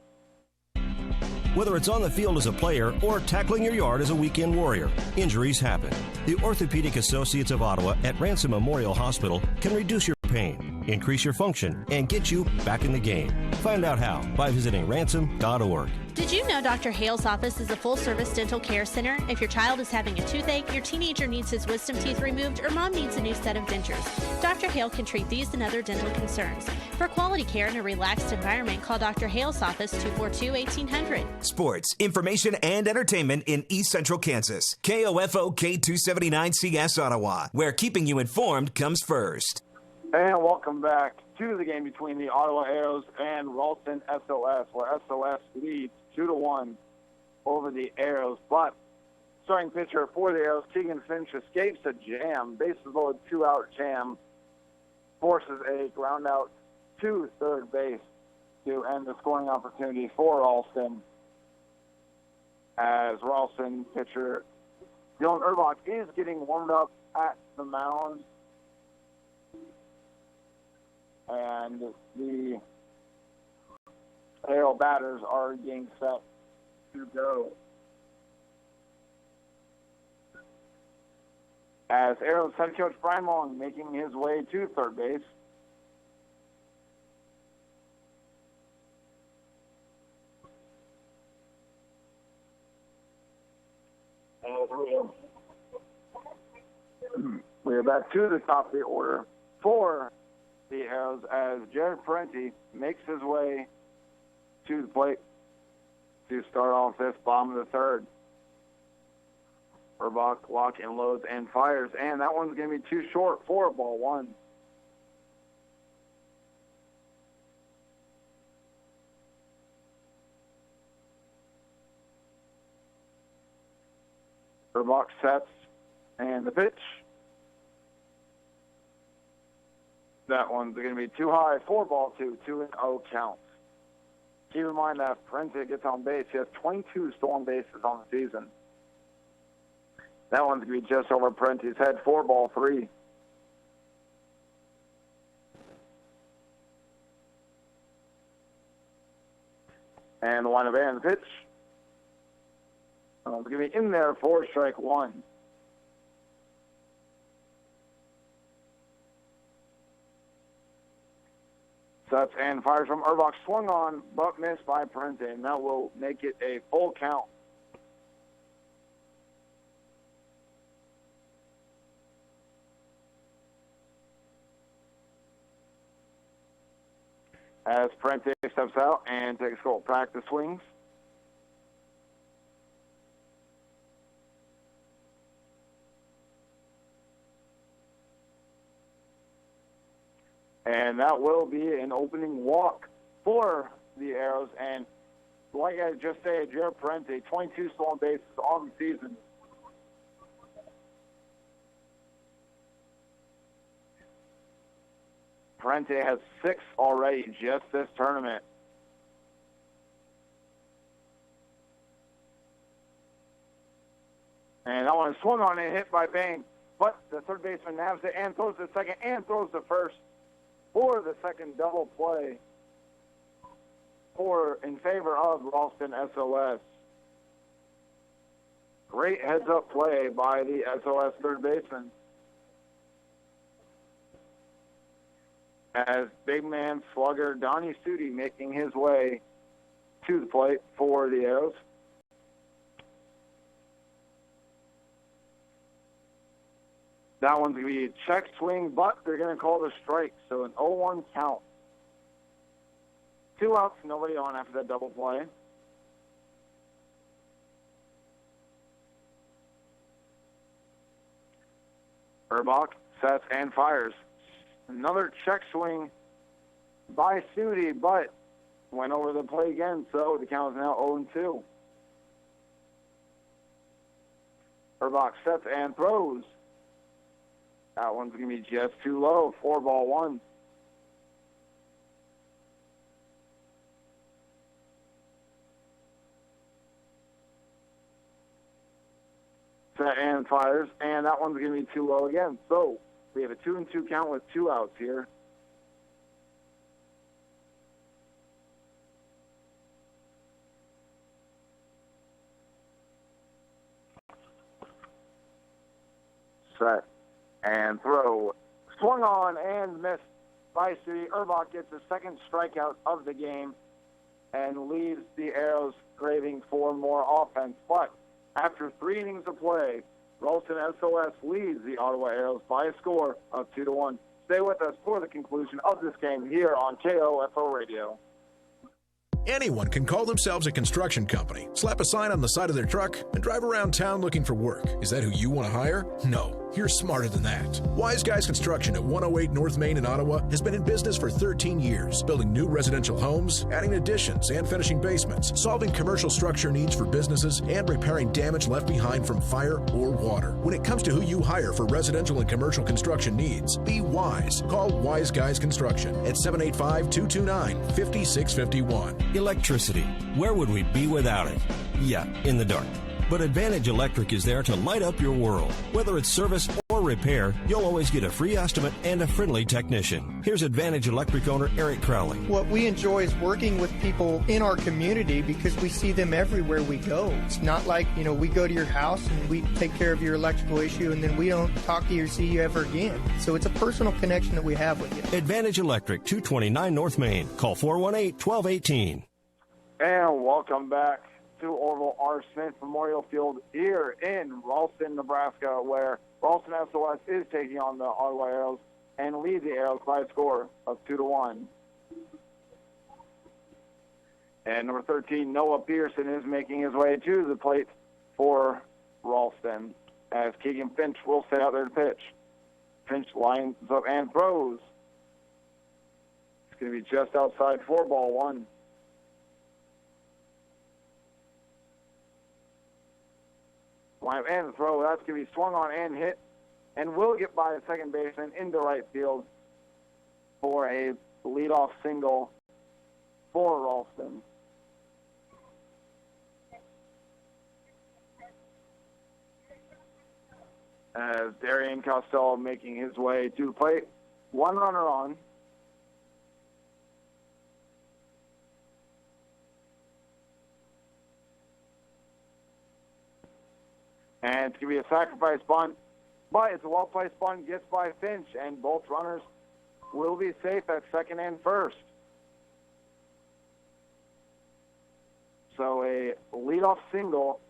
Whether it's on the field as a player or tackling your yard as a weekend warrior, injuries happen. The Orthopedic Associates of Ottawa at Ransom Memorial Hospital can reduce your pain, increase your function, and get you back in the game. Find out how by visiting ransom.org. Did you know Dr. Hale's office is a full-service dental care center? If your child is having a toothache, your teenager needs his wisdom teeth removed, or mom needs a new set of dentures, Dr. Hale can treat these and other dental concerns. For quality care in a relaxed environment, call Dr. Hale's office 242-1800. Sports, information, and entertainment in East Central Kansas. KOFO K279CS Ottawa, where keeping you informed comes first. And welcome back to the game between the Ottawa Arrows and Ralston SOS, where SOS leads 2-1 over the Arrows. But starting pitcher for the Arrows, Keegan Finch, escapes a jam, bases loaded, 2-out jam, forces a ground out to third base to end the scoring opportunity for Ralston. As Ralston pitcher Dylan Urbach is getting warmed up at the mound. And the Arrow batters are getting set to go. As Arrows head coach Brian Long making his way to third base. We are back to the top of the order for the Arrows as Jared Parenti makes his way to the plate to start off this bottom of the third. Urbach lock and loads and fires, and that one's going to be too short for ball one. Urbach sets, and the pitch. That one's going to be too high for ball two, 2-0 counts. Keep in mind that if Parenti gets on base, he has 22 stolen bases on the season. That one's going to be just over Parenti's head for ball three. And the line of and the pitch. It's going to be in there for strike one. Sets and fires from Urbach, swung on, but missed by Parenti, and that will make it a full count. As Parenti steps out and takes a couple practice swings. And that will be an opening walk for the Arrows. And like I just said, Jared Parenti, 22 stolen bases on the season. Parenti has 6 already just this tournament. And that one is swung on and hit by Bang. But the third baseman nabs it and throws to second and throws to first for the second double play. in favor of Ralston SOS. Great heads-up play by the SOS third baseman. As big man slugger Donnie Studi making his way to the plate for the Arrows. That one's going to be a check swing, but they're going to call the strike, so an 0-1 count. 2 outs, nobody on after that double play. Urbach sets and fires. Another check swing by Studi, but went over the play again, so the count is now 0-2. Urbach sets and throws. That one's going to be just too low. 4-1. Set and fires, and that one's going to be too low again. So we have a 2-2 count with 2 outs here. Set and throw. Swung on and missed by Studi. Urbach gets the second strikeout of the game and leaves the Arrows craving for more offense. But after 3 innings of play, Ralston SOS leads the Ottawa Arrows by a score of 2-1. Stay with us for the conclusion of this game here on KOFO Radio. Anyone can call themselves a construction company, slap a sign on the side of their truck, and drive around town looking for work. Is that who you want to hire? No. You're smarter than that. Wise Guys Construction at 108 North Main in Ottawa has been in business for 13 years, building new residential homes, adding additions and finishing basements, solving commercial structure needs for businesses, and repairing damage left behind from fire or water. When it comes to who you hire for residential and commercial construction needs, be wise. Call Wise Guys Construction at 785-229-5651. Electricity. Where would we be without it? Yeah, in the dark. But Advantage Electric is there to light up your world. Whether it's service or repair, you'll always get a free estimate and a friendly technician. Here's Advantage Electric owner Eric Crowley. What we enjoy is working with people in our community because we see them everywhere we go. It's not like, we go to your house and we take care of your electrical issue and then we don't talk to you or see you ever again. So it's a personal connection that we have with you. Advantage Electric, 229 North Main. Call 418-1218. And welcome back to Orville R. Smith Memorial Field here in Ralston, Nebraska, where Ralston SOS is taking on the Ottawa Arrows and lead the Arrows by a score of 2-1. And number 13, Noah Pearson, is making his way to the plate for Ralston as Keegan Finch will sit out there to pitch. Finch lines up and throws. It's going to be just outside 4-1. Line and throw. That's going to be swung on and hit, and will get by the second baseman into right field for a leadoff single for Ralston. As Darian Costello making his way to the plate. 1 runner on. And it's going to be a sacrifice bunt, but it's a well-placed bunt, gets by Finch, and both runners will be safe at second and first. So a leadoff single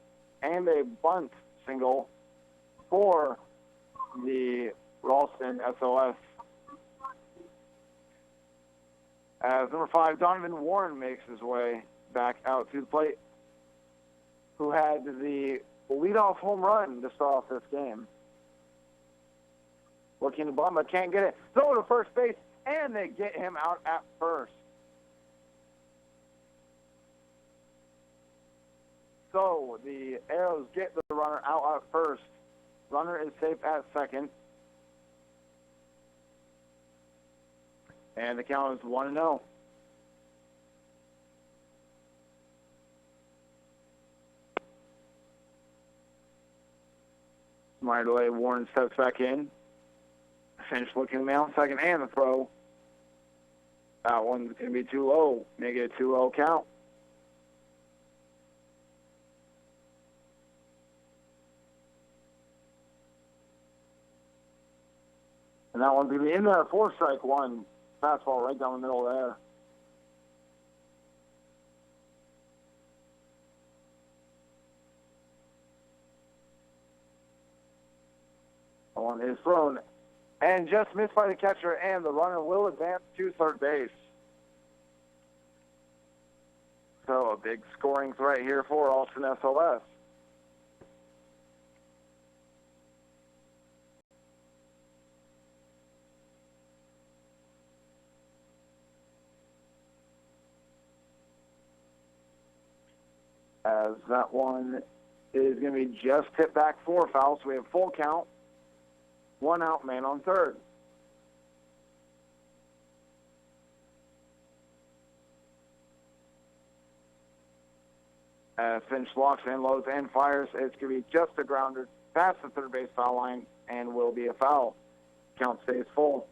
and a bunt single for the Ralston SOS. As number 5, Donovan Warren makes his way back out to the plate, who had the leadoff home run to start off this game. Looking to bunt, but can't get it. Throw to first base, and they get him out at first. So the Arrows get the runner out at first. Runner is safe at second. And the count is 1-0. Right away, Warren steps back in. Finch looking down, second, and the throw. That one's going to be too low. Make it a 2-0 count. And that one's going to be in there. 4-1. Fastball right down the middle there. That one is thrown and just missed by the catcher, and the runner will advance to third base. So a big scoring threat here for Ralston SOS. As that one is going to be just hit back 4 foul, so we have full count. 1 out, man on third. Finch locks in, loads, and fires. It's going to be just a grounder past the third base foul line and will be a foul. Count stays full.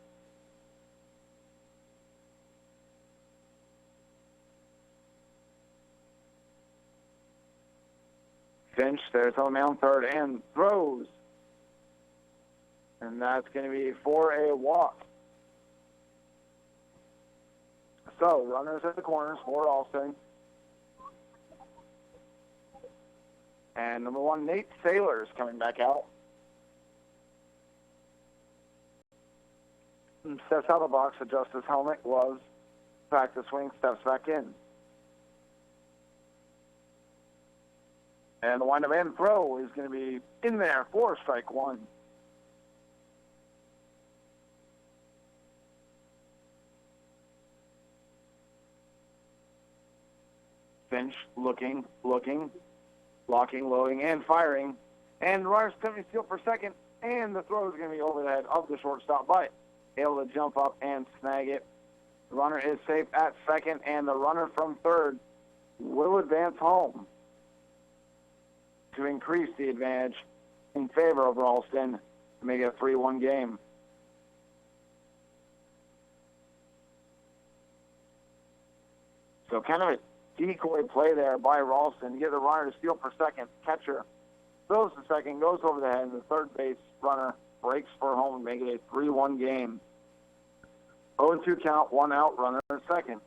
Finch, there's on mound third and throws. And that's going to be for a walk. So, runners at the corners for Ralston. And number 1, Nate Saylor is coming back out. Steps out of the box, adjusts his helmet, gloves, practice swing, steps back in. And the windup and throw is going to be in there for strike 1. Finch looking, locking, loading, and firing. And the runner's coming to steal for second, and the throw is going to be over the head of the shortstop, but able to jump up and snag it. The runner is safe at second, and the runner from third will advance home to increase the advantage in favor of Ralston to make it a 3-1 game. So kind of a decoy play there by Ralston to get the runner to steal for second. Catcher throws to second, goes over the head, and the third base runner breaks for home and make it a 3-1 game. 0-2 count, 1 out, runner at second.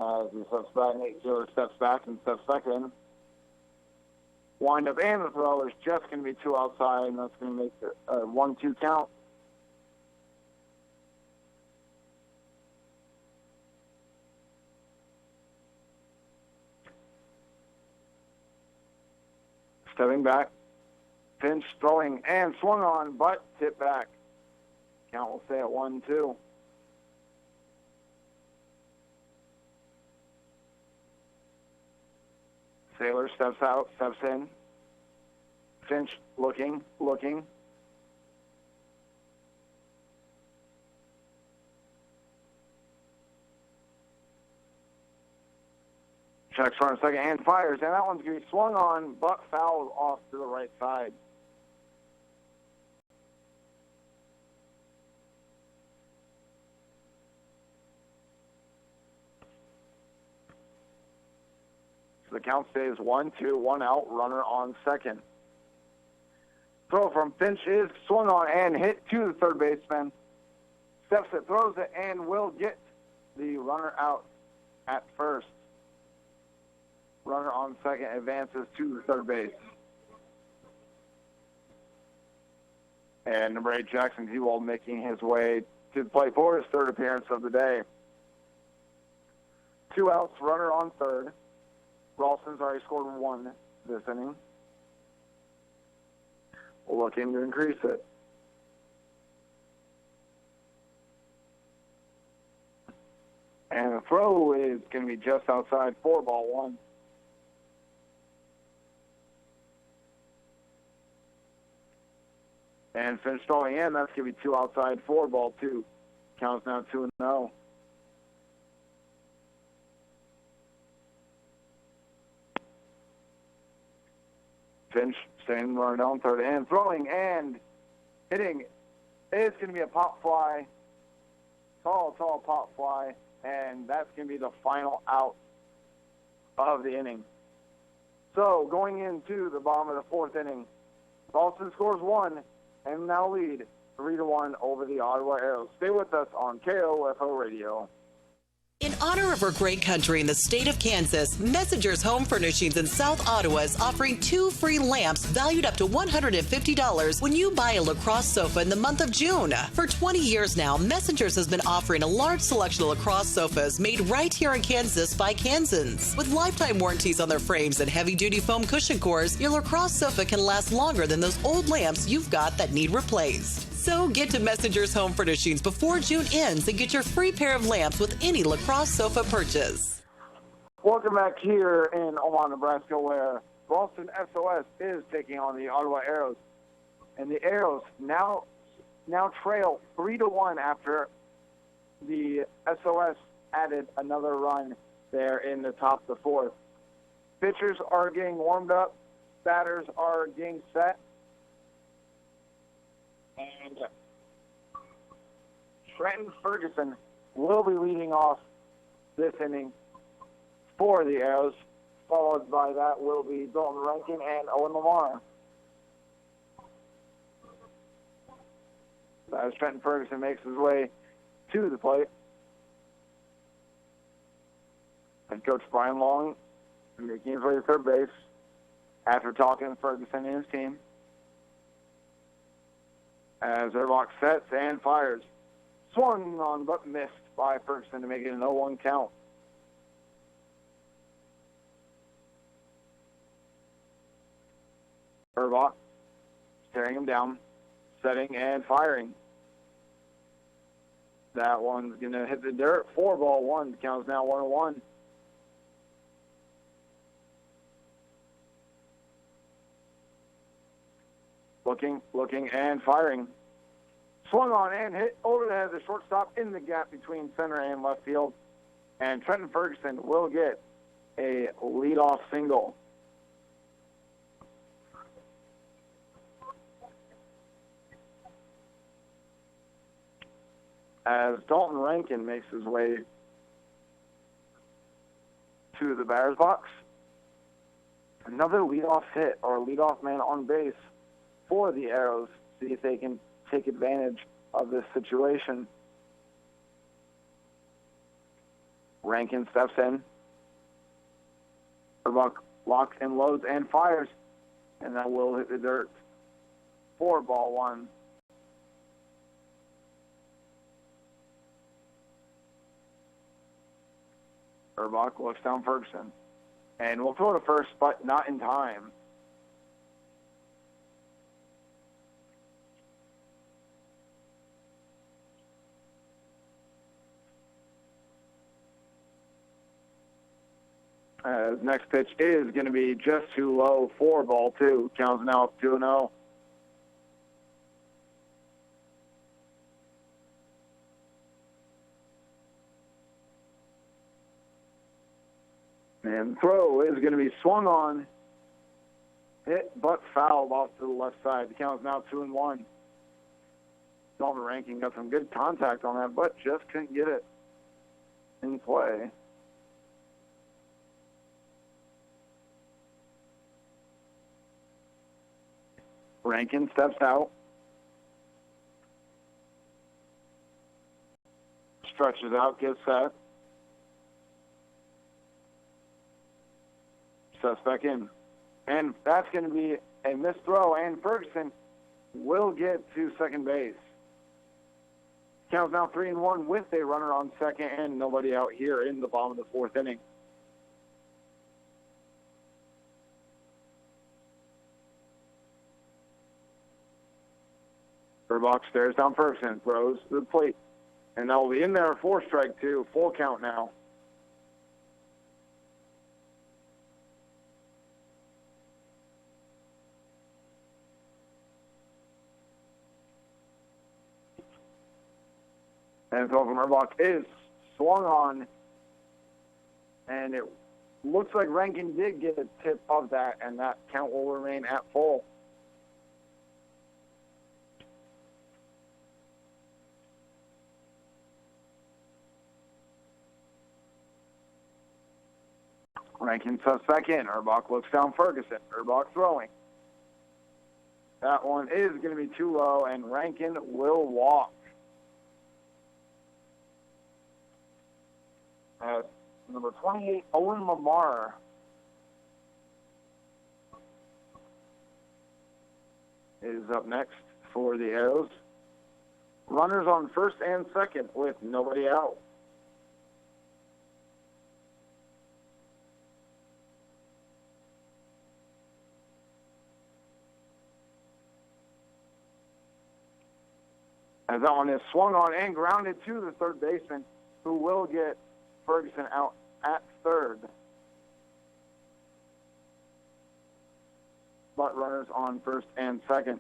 As he steps back, Nate Taylor steps back and steps second. Wind up and the throw is just going to be 2 outside, and that's going to make it a 1-2 count. Stepping back, Finch throwing and swung on, but tipped back. Count will stay at 1-2. Saylor steps out, steps in. Finch looking. Checks for a second and fires, and that one's going to be swung on, but fouled off to the right side. So the count stays 1-2, 1 out, runner on second. Throw from Finch is swung on and hit to the third baseman. Steps it, throws it, and will get the runner out at first. Runner on second advances to the third base. And number 8, Jackson Gewald, making his way to the plate for his third appearance of the day. 2 outs, runner on third. Ralston's already scored 1 this inning. We'll look in to increase it. And the throw is going to be just outside, 4-1. And Finch throwing in, that's going to be 2 outside, 4-2. Count's now 2-0. Finch staying runner down third and throwing and hitting. It's going to be a pop fly. Tall pop fly. And that's going to be the final out of the inning. So going into the bottom of the fourth inning, Ralston scores 1 and now lead 3-1 over the Ottawa Arrows. Stay with us on KOFO Radio. In honor of our great country in the state of Kansas, Messengers Home Furnishings in South Ottawa is offering 2 free lamps valued up to $150 when you buy a lacrosse sofa in the month of June. For 20 years now, Messengers has been offering a large selection of lacrosse sofas made right here in Kansas by Kansans. With lifetime warranties on their frames and heavy-duty foam cushion cores, your lacrosse sofa can last longer than those old lamps you've got that need replaced. So get to Messengers Home Furnishings before June ends and get your free pair of lamps with any lacrosse sofa purchase. Welcome back here in Omaha, Nebraska, where Ralston SOS is taking on the Ottawa Arrows. And the Arrows now trail 3-1 after the SOS added another run there in the top of the fourth. Pitchers are getting warmed up. Batters are getting set. And Trenton Ferguson will be leading off this inning for the Arrows. Followed by that will be Dalton Rankin and Owen Lamar. As Trenton Ferguson makes his way to the plate. And Coach Brian Long making his way to third base after talking to Ferguson and his team. As Erbach sets and fires. Swung on but missed by Ferguson to make it an 0-1 count. Erbach staring him down, setting and firing. That one's going to hit the dirt. 4-1. The count is now 1-1. Looking, and firing. Swung on and hit over the head of the shortstop in the gap between center and left field. And Trenton Ferguson will get a leadoff single. As Dalton Rankin makes his way to the batter's box. Another leadoff hit or leadoff man on base for the Arrows. See if they can take advantage of this situation. Rankin steps in. Erbach locks and loads and fires. And that will hit the dirt. 4-1. Erbach looks down Ferguson. And we'll throw to first, but not in time. Next pitch is going to be just too low. 4-2. Counts now up 2-0. And throw is going to be swung on, hit but fouled off to the left side. The count is now 2-1. Dalton Rankin got some good contact on that, but just couldn't get it in play. Rankin steps out. Stretches out, gets set. Sets back in. And that's going to be a missed throw, and Ferguson will get to second base. Count's now 3-1 with a runner on second and nobody out here in the bottom of the fourth inning. Erbach stares down Ferguson, throws to the plate, and that will be in there. 4-2, full count now. And throw from Erbach is swung on, and it Looks like Rankin did get a tip of that, and that count will remain at full. Rankin tucks back in. Urbach looks down Ferguson. Urbach throwing. That one is going to be too low, and Rankin will walk. Number 28, Owen Lamar. Is up next for the Arrows. Runners on first and second with nobody out. As that one is swung on and grounded to the third baseman, who will get Ferguson out at third. But runners on first and second.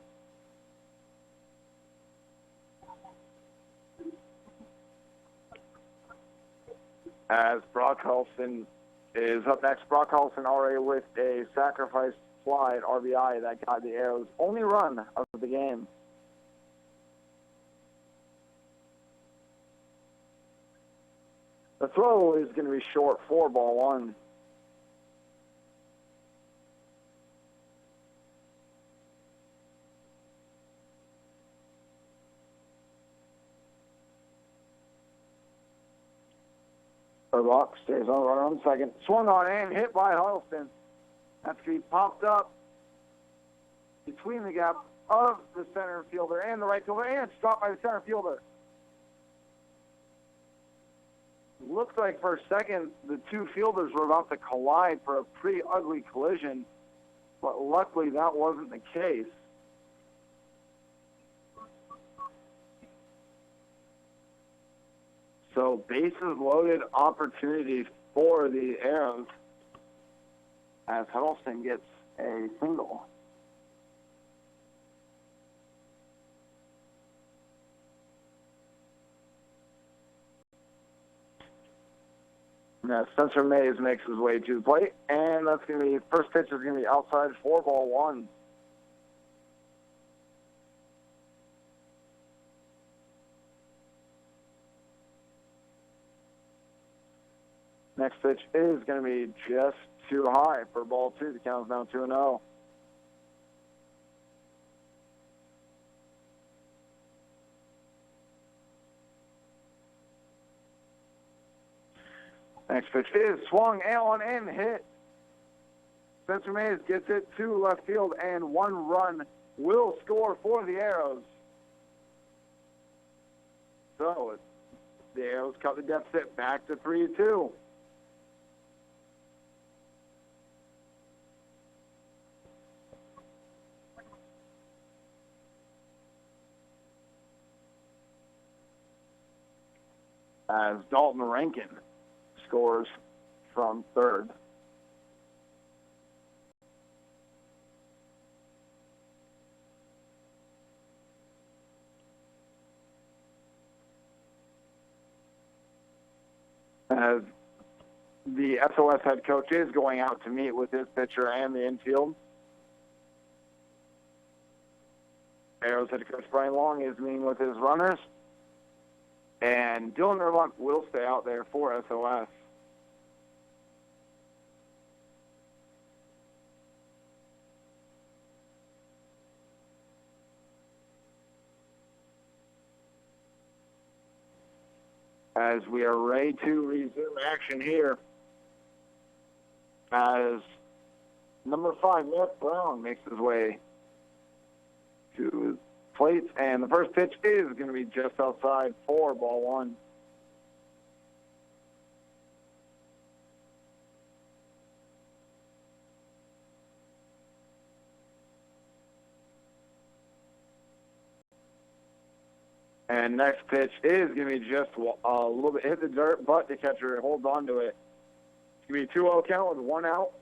As Brock Ralston is up next. Brock Ralston already with a sacrifice fly at RBI that got the Arrows' only run of the game. The throw is going to be short for ball one. Urbach stays on, runner on second. Swung on and hit by Huddleston. That's going to be popped up between the gap of the center fielder and the right fielder, and stopped by the center fielder. Looks like for a second the two fielders were about to collide for a pretty ugly collision, but luckily that wasn't the case. So bases loaded opportunity for the Arrows as Huddleston gets a single. Now Spencer Mays makes his way to the plate, and that's going to be, first pitch is going to be outside for ball one. Next pitch is going to be just too high for ball two. The count is now 2-0. Next pitch is swung on and hit. Spencer Mays gets it to left field, and one run will score for the Arrows. So the Arrows cut the deficit back to 3-2. As Dalton Rankin scores from third. As the SOS head coach is going out to meet with his pitcher and the infield. Arrows head coach Brian Long is meeting with his runners. And Dylan Urbach will stay out there for SOS. As we are ready to resume action here, as number 5, Mark Brown, makes his way to plate, and the first pitch is going to be just outside for ball one. And next pitch is going to be just a little bit hit the dirt, but the catcher holds on to it. It's going to be 2-0 count with one out.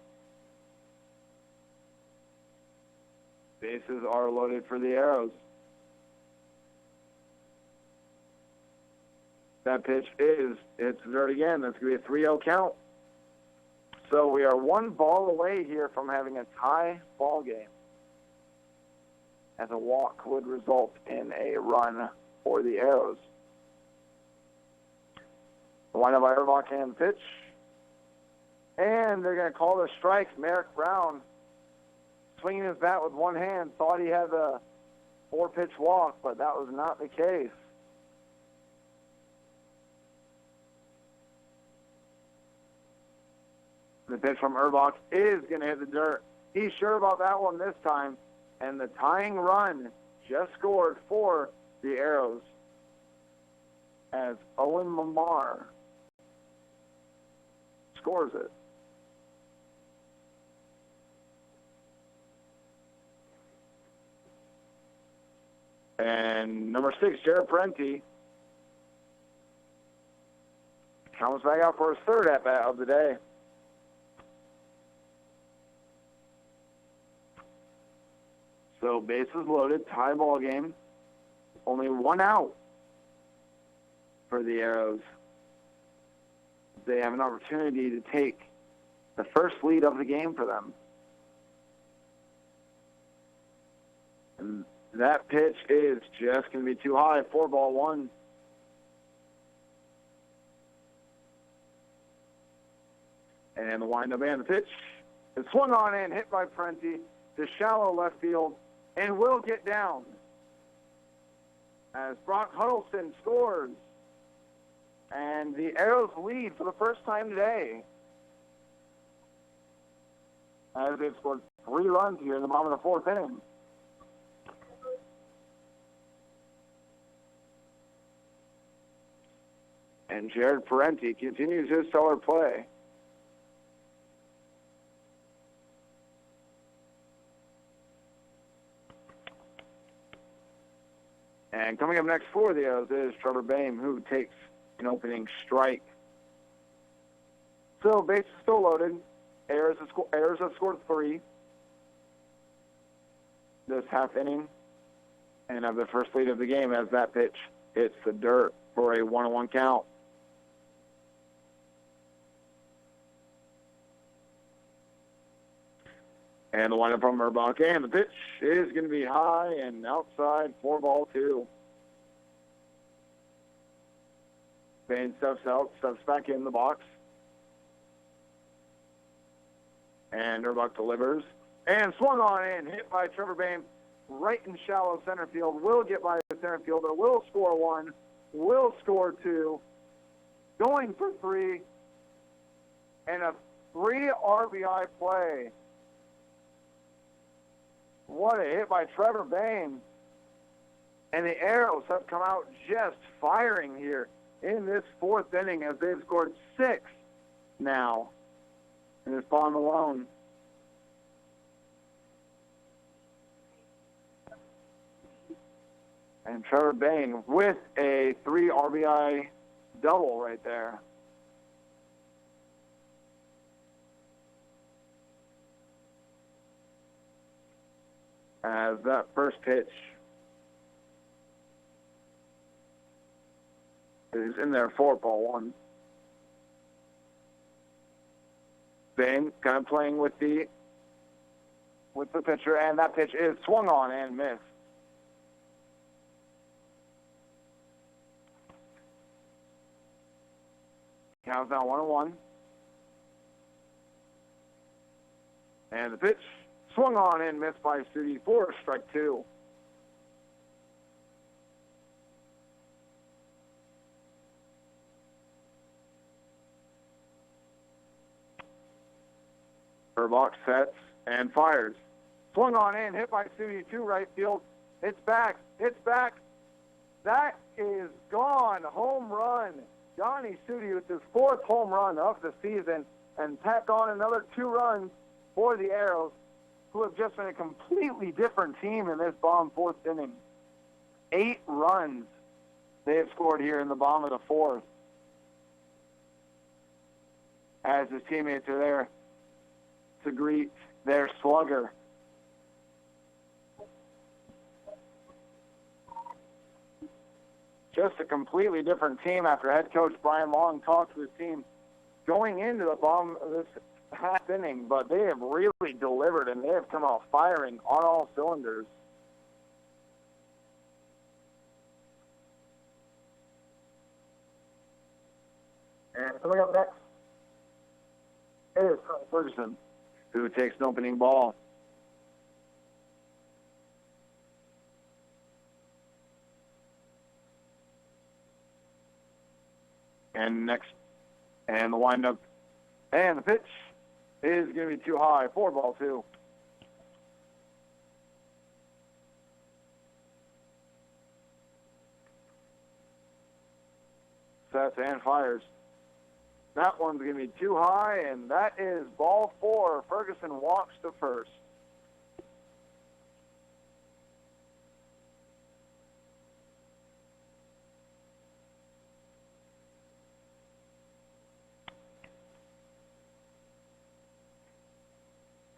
Bases are loaded for the Arrows. That pitch is, it's dirt again. That's going to be a 3-0 count. So we are one ball away here from having a tie ball game, as a walk would result in a run for the Arrows. The windup by Erbach and pitch. And they're going to call the strike. Merrick Brown, swinging his bat with one hand, thought he had a 4-pitch walk, but that was not the case. The pitch from Erbach is going to hit the dirt. He's sure about that one this time. And the tying run just scored for the Arrows as Owen Lamar scores it. And number 6, Jared Parenti, comes back out for his third at-bat of the day. So bases loaded, tie ball game. Only one out for the Arrows. They have an opportunity to take the first lead of the game for them. And that pitch is just going to be too high. 4-1. And the windup and the pitch is swung on and hit by Parenti to shallow left field and will get down as Brock Huddleston scores. And the Arrows lead for the first time today, as they've scored 3 runs here in the bottom of the 4th inning. And Jared Parenti continues his stellar play. And coming up next for the Arrows is Trevor Boehm, who takes an opening strike. So base is still loaded. Arrows have scored 3 this half inning and have the first lead of the game as that pitch hits the dirt for a 1-1 count. And the windup from Erbach, and the pitch is going to be high and outside, 4-2. Bain steps out, steps back in the box. And Erbach delivers. And swung on and hit by Trevor Bain right in shallow center field. Will get by the center fielder, will score 1, will score 2. Going for 3. And a 3 RBI play. What a hit by Trevor Bain. And the Arrows have come out just firing here in this 4th inning as they've scored 6 now in this bottom alone. And Trevor Bain with a 3 RBI double right there. As that first pitch is in there, 4-1. Bain kind of playing with the pitcher, and that pitch is swung on and missed. Counts down 1-1. And the pitch swung on and missed by Studi for strike 2. Erbach sets and fires. Swung on and hit by Studi to right field. It's back. That is gone. Home run. Johnny Studi with his 4th home run of the season, and tack on another 2 runs for the Arrows, who have just been a completely different team in this bottom 4th inning. 8 runs they have scored here in the bottom of the 4th. As his teammates are there to greet their slugger. Just a completely different team after head coach Brian Long talked to his team going into the bottom of this half inning, but they have really delivered, and they have come out firing on all cylinders. And coming up next is Ferguson, who takes an opening ball. And next, and the windup, and the pitch is going to be too high. 4-2. Sets and fires. That one's going to be too high, and that is ball 4. Ferguson walks to first.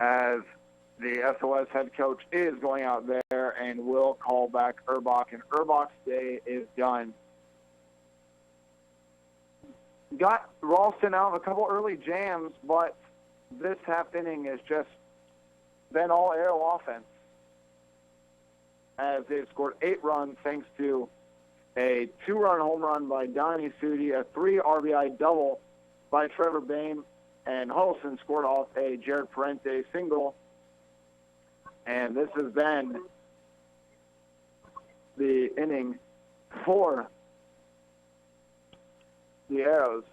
As the SOS head coach is going out there and will call back Urbach, and Urbach's day is done. Got Ralston out of a couple early jams, but this half inning has just been all aerial offense, as they've scored 8 runs thanks to a 2-run home run by Donnie Sudi, a 3 RBI double by Trevor Bain, and Holston scored off a Jared Parente single. And this has been the inning for the Arrows.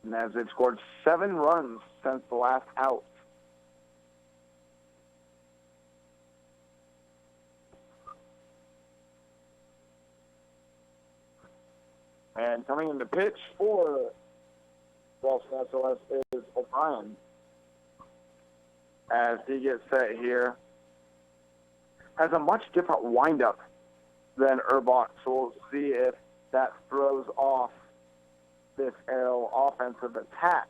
And as they've scored 7 runs since the last out. And coming in to pitch for Ralston SOS is O'Brien. As he gets set here, has a much different windup than Urbach, so we'll see if that throws off this aerial offensive attack.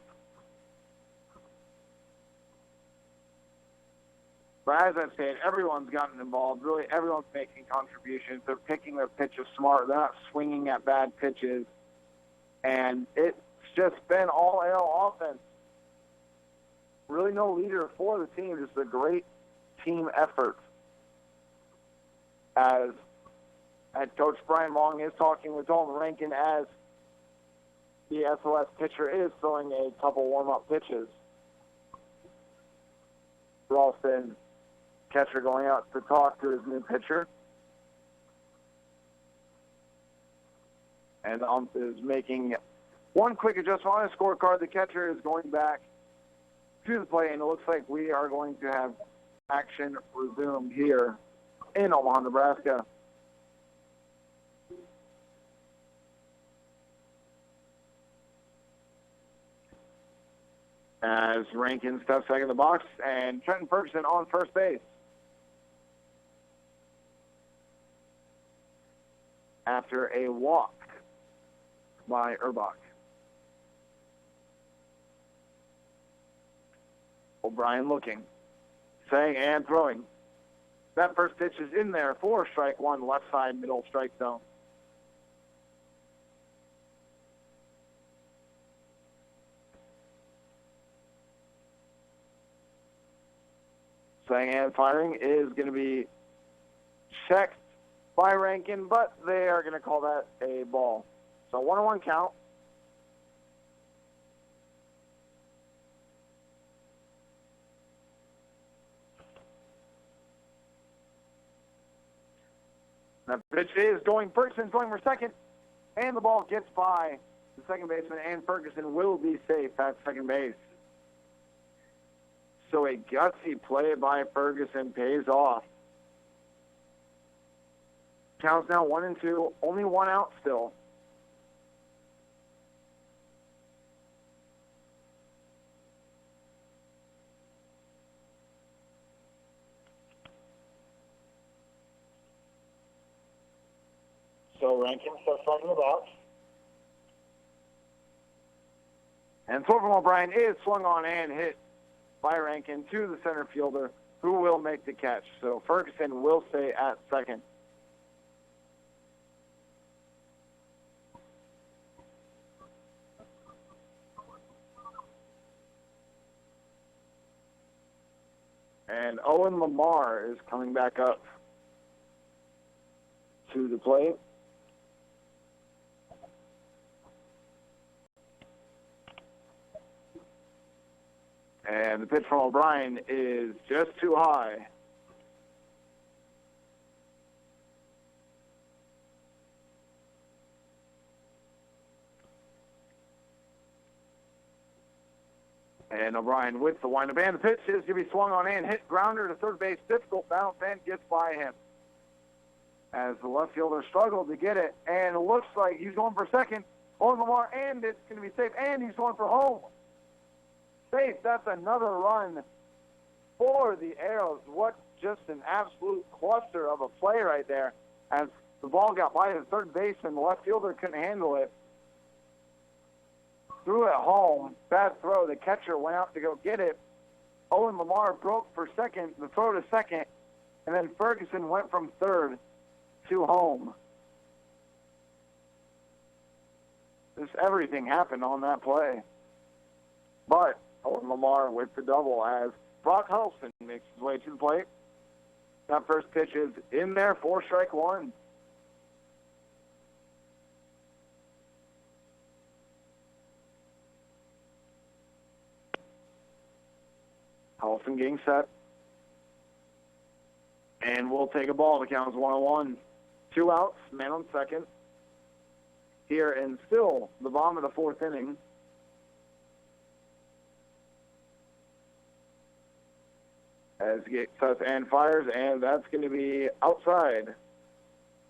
But as I've said, everyone's gotten involved. Really, everyone's making contributions. They're picking their pitches smart. They're not swinging at bad pitches. And it's just been all aerial offense. Really no leader for the team, just a great team effort. As head coach Brian Long is talking with Dalton Rankin as the SOS pitcher is throwing a couple warm-up pitches. Ralston, catcher, going out to talk to his new pitcher. And the ump is making one quick adjustment on his scorecard. The catcher is going back to the plate, and it looks like we are going to have action resumed here in Omaha, Nebraska. As Rankin steps back in the box, and Trenton Ferguson on first base. After a walk by Urbach. O'Brien looking, saying and throwing. That first pitch is in there for strike one, left side, middle strike zone. Saying and firing is going to be checked by Rankin, but they are going to call that a ball. So 1-1 count. That pitch is going, Ferguson's going for second, and the ball gets by the second baseman, and Ferguson will be safe at second base. So a gutsy play by Ferguson pays off. Counts now 1-2, only 1 out still. So Rankin steps back in the box. And throw from O'Brien is swung on and hit by Rankin to the center fielder, who will make the catch. So Ferguson will stay at second. And Owen Lamar is coming back up to the plate. And the pitch from O'Brien is just too high. And O'Brien with the windup. And the pitch is going to be swung on and hit grounder to third base. Difficult bounce and gets by him. As the left fielder struggled to get it. And it looks like he's going for second. Owen Lamar, and it's going to be safe. And he's going for home. Safe. That's another run for the Arrows. What just an absolute cluster of a play right there. As the ball got by the third baseman, the left fielder couldn't handle it. Threw it home. Bad throw. The catcher went out to go get it. Owen Lamar broke for second, the throw to second, and then Ferguson went from third to home. Just everything happened on that play. But Owen Lamar with the double as Brock Ralston makes his way to the plate. That first pitch is in there for strike one. Ralston getting set. And we'll take a ball. The count is 1-1. 2 outs, man on second. Here and still the bottom of the fourth inning. As he gets sets and fires, and that's going to be outside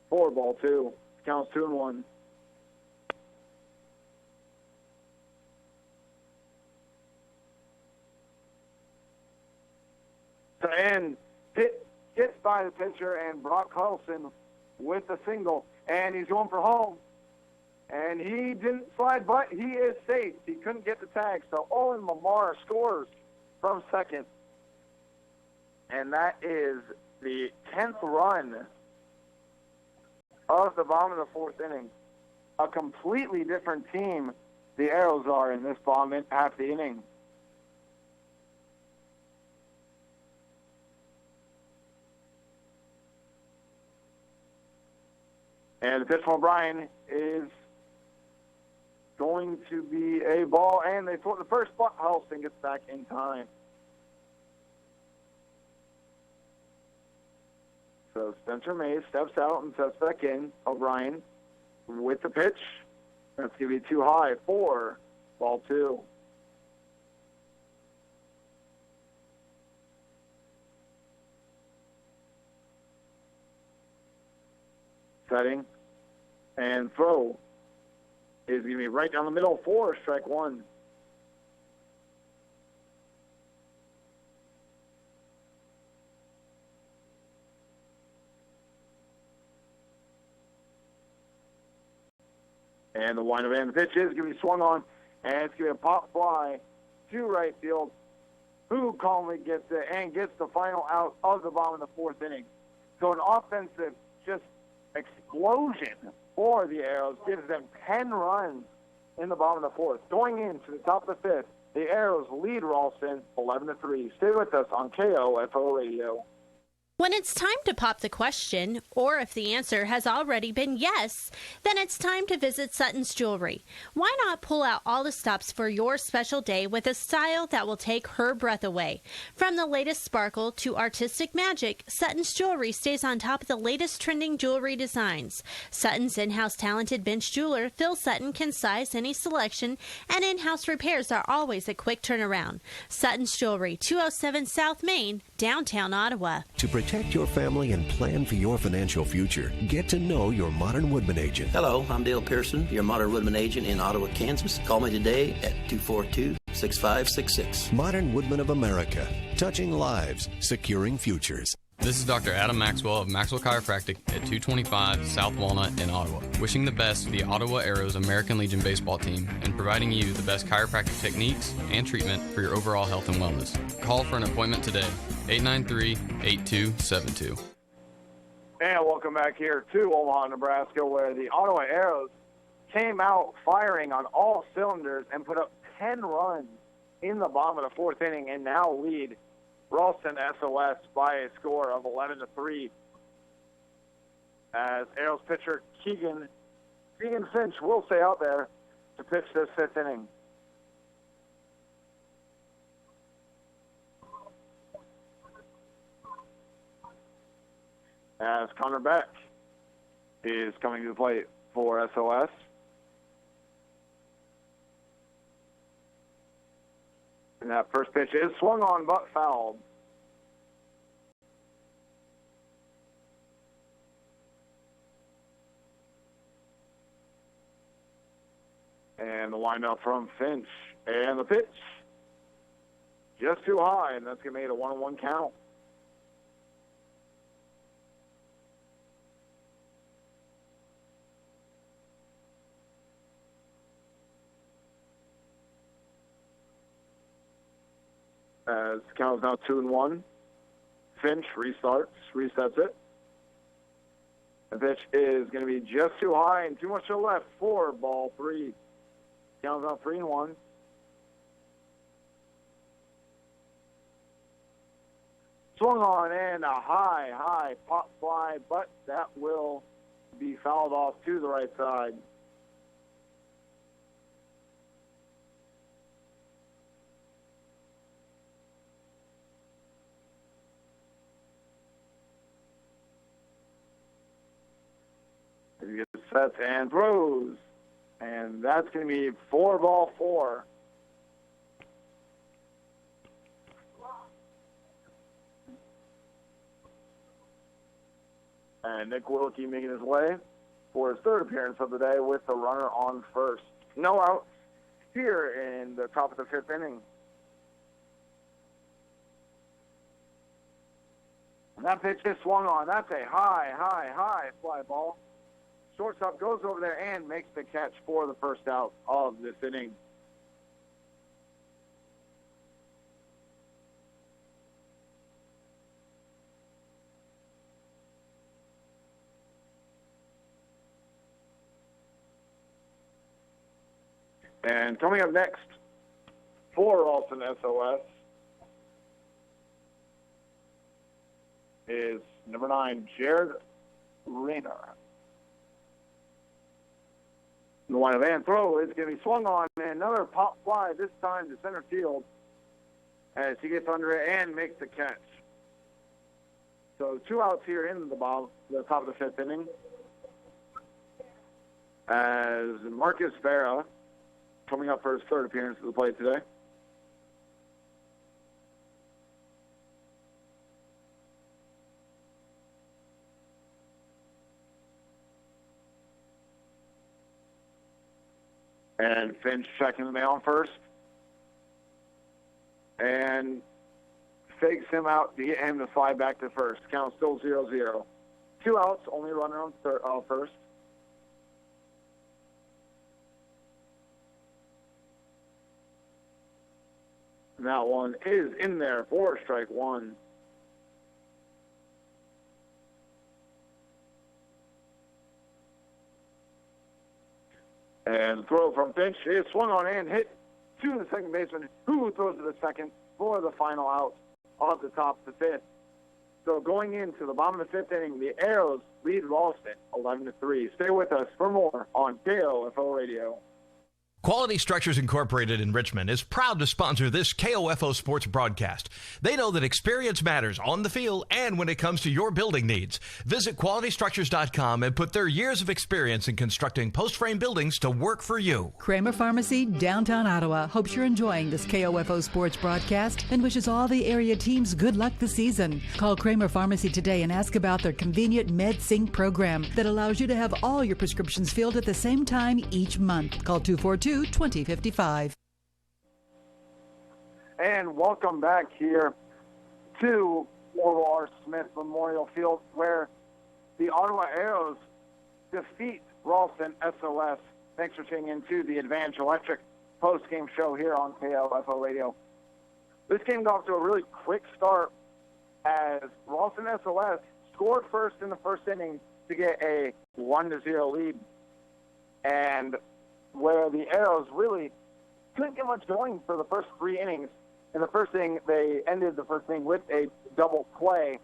for ball two. Counts 2-1. And hit gets by the pitcher, and Brock Carlson with a single, and he's going for home. And he didn't slide, but he is safe. He couldn't get the tag, so Owen Lamar scores from second. And that is the 10th run of the bottom of the fourth inning. A completely different team the Arrows are in this bottom half of the inning. And the pitch from O'Brien is going to be a ball, and they throw it the first, but Ralston gets back in time. So Spencer Mays steps out and steps back in. O'Brien with the pitch. That's going to be too high for ball two. Setting. And throw is going to be right down the middle for strike one. And the windup and the pitch is going to be swung on, and it's going to be a pop fly to right field, who calmly gets it and gets the final out of the bottom of the fourth inning. So an offensive just explosion for the Arrows gives them 10 runs in the bottom of the fourth. Going into the top of the fifth, the Arrows lead Ralston 11-3. Stay with us on KOFO Radio. When it's time to pop the question, or if the answer has already been yes, then it's time to visit Sutton's Jewelry. Why not pull out all the stops for your special day with a style that will take her breath away? From the latest sparkle to artistic magic, Sutton's Jewelry stays on top of the latest trending jewelry designs. Sutton's in-house talented bench jeweler, Phil Sutton, can size any selection, and in-house repairs are always a quick turnaround. Sutton's Jewelry, 207 South Main, downtown Ottawa. To protect your family and plan for your financial future, get to know your Modern Woodman agent. Hello, I'm Dale Pearson, your Modern Woodman agent in Ottawa, Kansas. Call me today at 242-6566. Modern Woodman of America, touching lives, securing futures. This is Dr. Adam Maxwell of Maxwell Chiropractic at 225 South Walnut in Ottawa. Wishing the best to the Ottawa Arrows American Legion baseball team and providing you the best chiropractic techniques and treatment for your overall health and wellness. Call for an appointment today, 893-8272. And welcome back here to Omaha, Nebraska, where the Ottawa Arrows came out firing on all cylinders and put up 10 runs in the bottom of the fourth inning and now lead Ralston SOS by a score of 11-3. As Arrows pitcher Keegan Finch will stay out there to pitch this 5th inning. As Connor Beck is coming to the plate for SOS. And that first pitch is swung on but fouled. And the windup from Finch. And the pitch just too high, and that's going to make it a 1-1 count. As the count is now 2-1. Finch resets it. The pitch is going to be just too high and too much to the left for ball 3. Count is now 3-1. Swung on and a high pop fly, but that will be fouled off to the right side. He gets sets and throws. And that's going to be 4-4. And Nick Wilkie making his way for his 3rd appearance of the day with the runner on first. No outs here in the top of the 5th inning. And that pitch is swung on. That's a high fly ball. Shortstop goes over there and makes the catch for the first out of this inning. And coming up next for Ralston SOS is number 9, Jared Rayner. The line of and throw is going to be swung on, and another pop fly, this time to center field, as he gets under it and makes the catch. So 2 outs here in the top of the 5th inning. As Marcus Vera coming up for his 3rd appearance at the plate today. And Finch checking the on first. And fakes him out to get him to fly back to first. Count still 0-0. 2 outs, only runner on first. And that one is in there for strike 1. And throw from Finch is swung on and hit to the second baseman, who throws to the second for the final out off the top of the 5th. So going into the bottom of the 5th inning, the Arrows lead Ralston 11-3. Stay with us for more on KOFO Radio. Quality Structures Incorporated in Richmond is proud to sponsor this KOFO sports broadcast. They know that experience matters on the field and when it comes to your building needs. Visit QualityStructures.com and put their years of experience in constructing post-frame buildings to work for you. Kramer Pharmacy, downtown Ottawa, hopes you're enjoying this KOFO sports broadcast and wishes all the area teams good luck this season. Call Kramer Pharmacy today and ask about their convenient MedSync program that allows you to have all your prescriptions filled at the same time each month. Call 242-2055. And welcome back here to Orville R. Smith Memorial Field, where the Ottawa Arrows defeat Ralston SOS. Thanks for tuning in to the Advantage Electric post-game show here on KLFO Radio. This game got off to a really quick start as Ralston SOS scored first in the first inning to get a 1-0 lead. And where the Arrows really couldn't get much going for the first 3 innings In the first inning, they ended the first inning with a double play.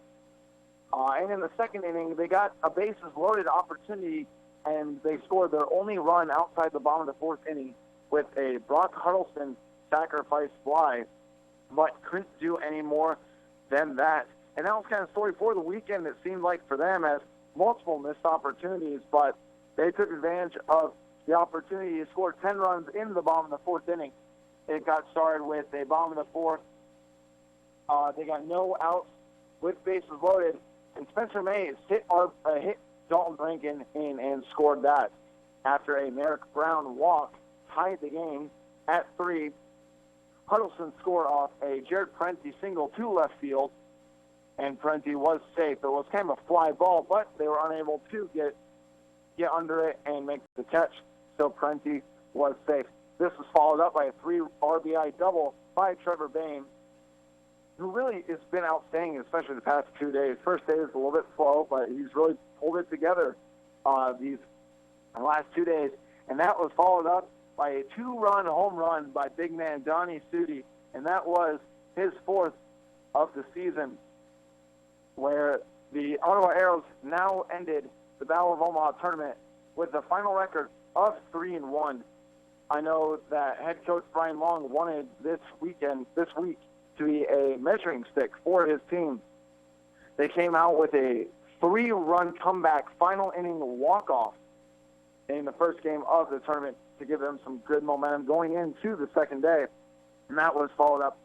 And in the second inning, they got a bases-loaded opportunity, and they scored their only run outside the bottom of the fourth inning with a Brock Ralston sacrifice fly, but couldn't do any more than that. And that was kind of the story for the weekend, it seemed like, for them, as multiple missed opportunities, but they took advantage of the opportunity to score 10 runs in the bottom of the fourth inning. It got started with a bottom of the fourth. They got no outs with bases loaded, and Spencer Mays hit Dalton Rankin in and scored that. After a Merrick Brown walk, tied the game at 3. Huddleston scored off a Jared Prenti single to left field, and Prenti was safe. It was kind of a fly ball, but they were unable to get under it and make the catch, so Prenti was safe. This was followed up by a 3 RBI double by Trevor Bain, who really has been outstanding, especially the past 2 days. First day was a little bit slow, but he's really pulled it together these last 2 days. And that was followed up by a 2-run home run by big man Donnie Sudi, and that was his 4th of the season, where the Ottawa Arrows now ended the Battle of Omaha tournament with a final record of 3-1. I know that head coach Brian Long wanted this week, to be a measuring stick for his team. They came out with a 3-run comeback final inning walk-off in the first game of the tournament to give them some good momentum going into the second day. And that was followed up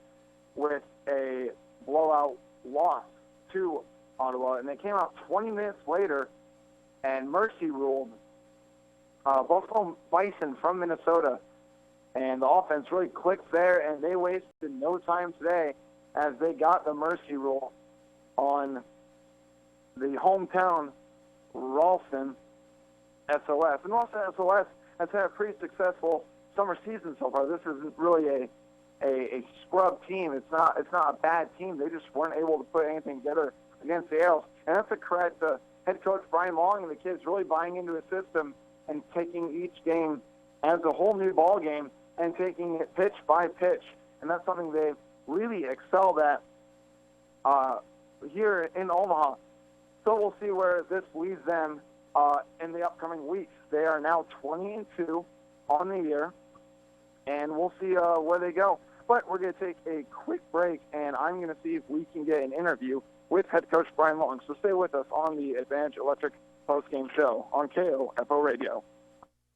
with a blowout loss to Ottawa. And they came out 20 minutes later and mercy ruled Buffalo Bison from Minnesota. And the offense really clicked there, and they wasted no time today as they got the mercy rule on the hometown Ralston SOS. And Ralston SOS has had a pretty successful summer season so far. This isn't really a scrub team. It's not a bad team. They just weren't able to put anything together against the Arrows. And that's a credit to head coach Brian Long and the kids really buying into his system and taking each game as a whole new ball game and taking it pitch by pitch. And that's something they've really excelled at here in Omaha. So we'll see where this leaves them in the upcoming weeks. They are now 20-2 on the year, and we'll see where they go. But we're going to take a quick break, and I'm going to see if we can get an interview with head coach Brian Long. So stay with us on the Advantage Electric postgame show on KOFO Radio.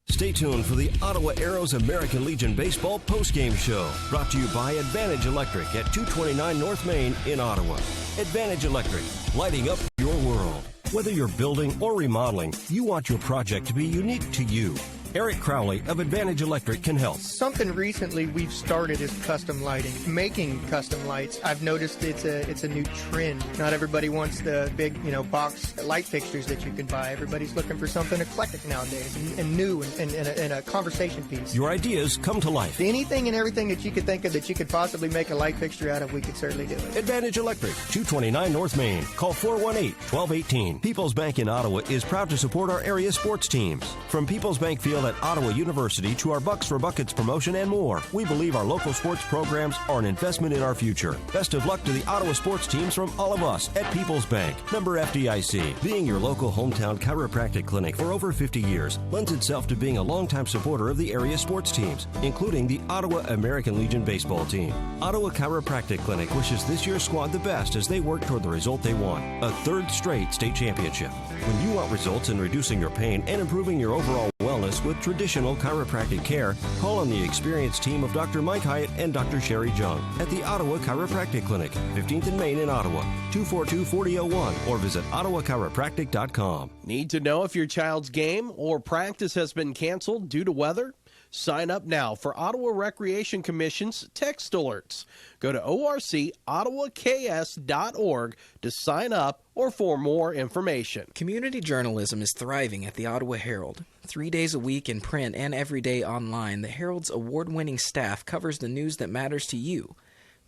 Stay tuned for the Ottawa Arrows American Legion Baseball postgame show, brought to you by Advantage Electric at 229 North Main in Ottawa. Advantage Electric, lighting up your world. Whether you're building or remodeling, you want your project to be unique to you. Eric Crowley of Advantage Electric can help. Something recently we've started is custom lighting, making custom lights. I've noticed it's a new trend. Not everybody wants the big, box light fixtures that you can buy. Everybody's looking for something eclectic nowadays and new and a conversation piece. Your ideas come to life. Anything and everything that you could think of that you could possibly make a light fixture out of, we could certainly do it. Advantage Electric, 229 North Main. Call 418-1218. People's Bank in Ottawa is proud to support our area sports teams. From People's Bank Field at Ottawa University to our Bucks for Buckets promotion and more, we believe our local sports programs are an investment in our future. Best of luck to the Ottawa sports teams from all of us at People's Bank. Member FDIC. Being your local hometown chiropractic clinic for over 50 years lends itself to being a longtime supporter of the area sports teams, including the Ottawa American Legion baseball team. Ottawa Chiropractic Clinic wishes this year's squad the best as they work toward the result they want, a 3rd straight state championship. When you want results in reducing your pain and improving your overall wellness with traditional chiropractic care, call on the experienced team of Dr. Mike Hyatt and Dr. Sherry Jung at the Ottawa Chiropractic Clinic, 15th and Main in Ottawa, 242-4001, or visit ottawachiropractic.com. Need to know if your child's game or practice has been canceled due to weather? Sign up now for Ottawa Recreation Commission's text alerts. Go to orcottawaks.org to sign up or for more information. Community journalism is thriving at the Ottawa Herald. 3 days a week in print and every day online, the Herald's award-winning staff covers the news that matters to you.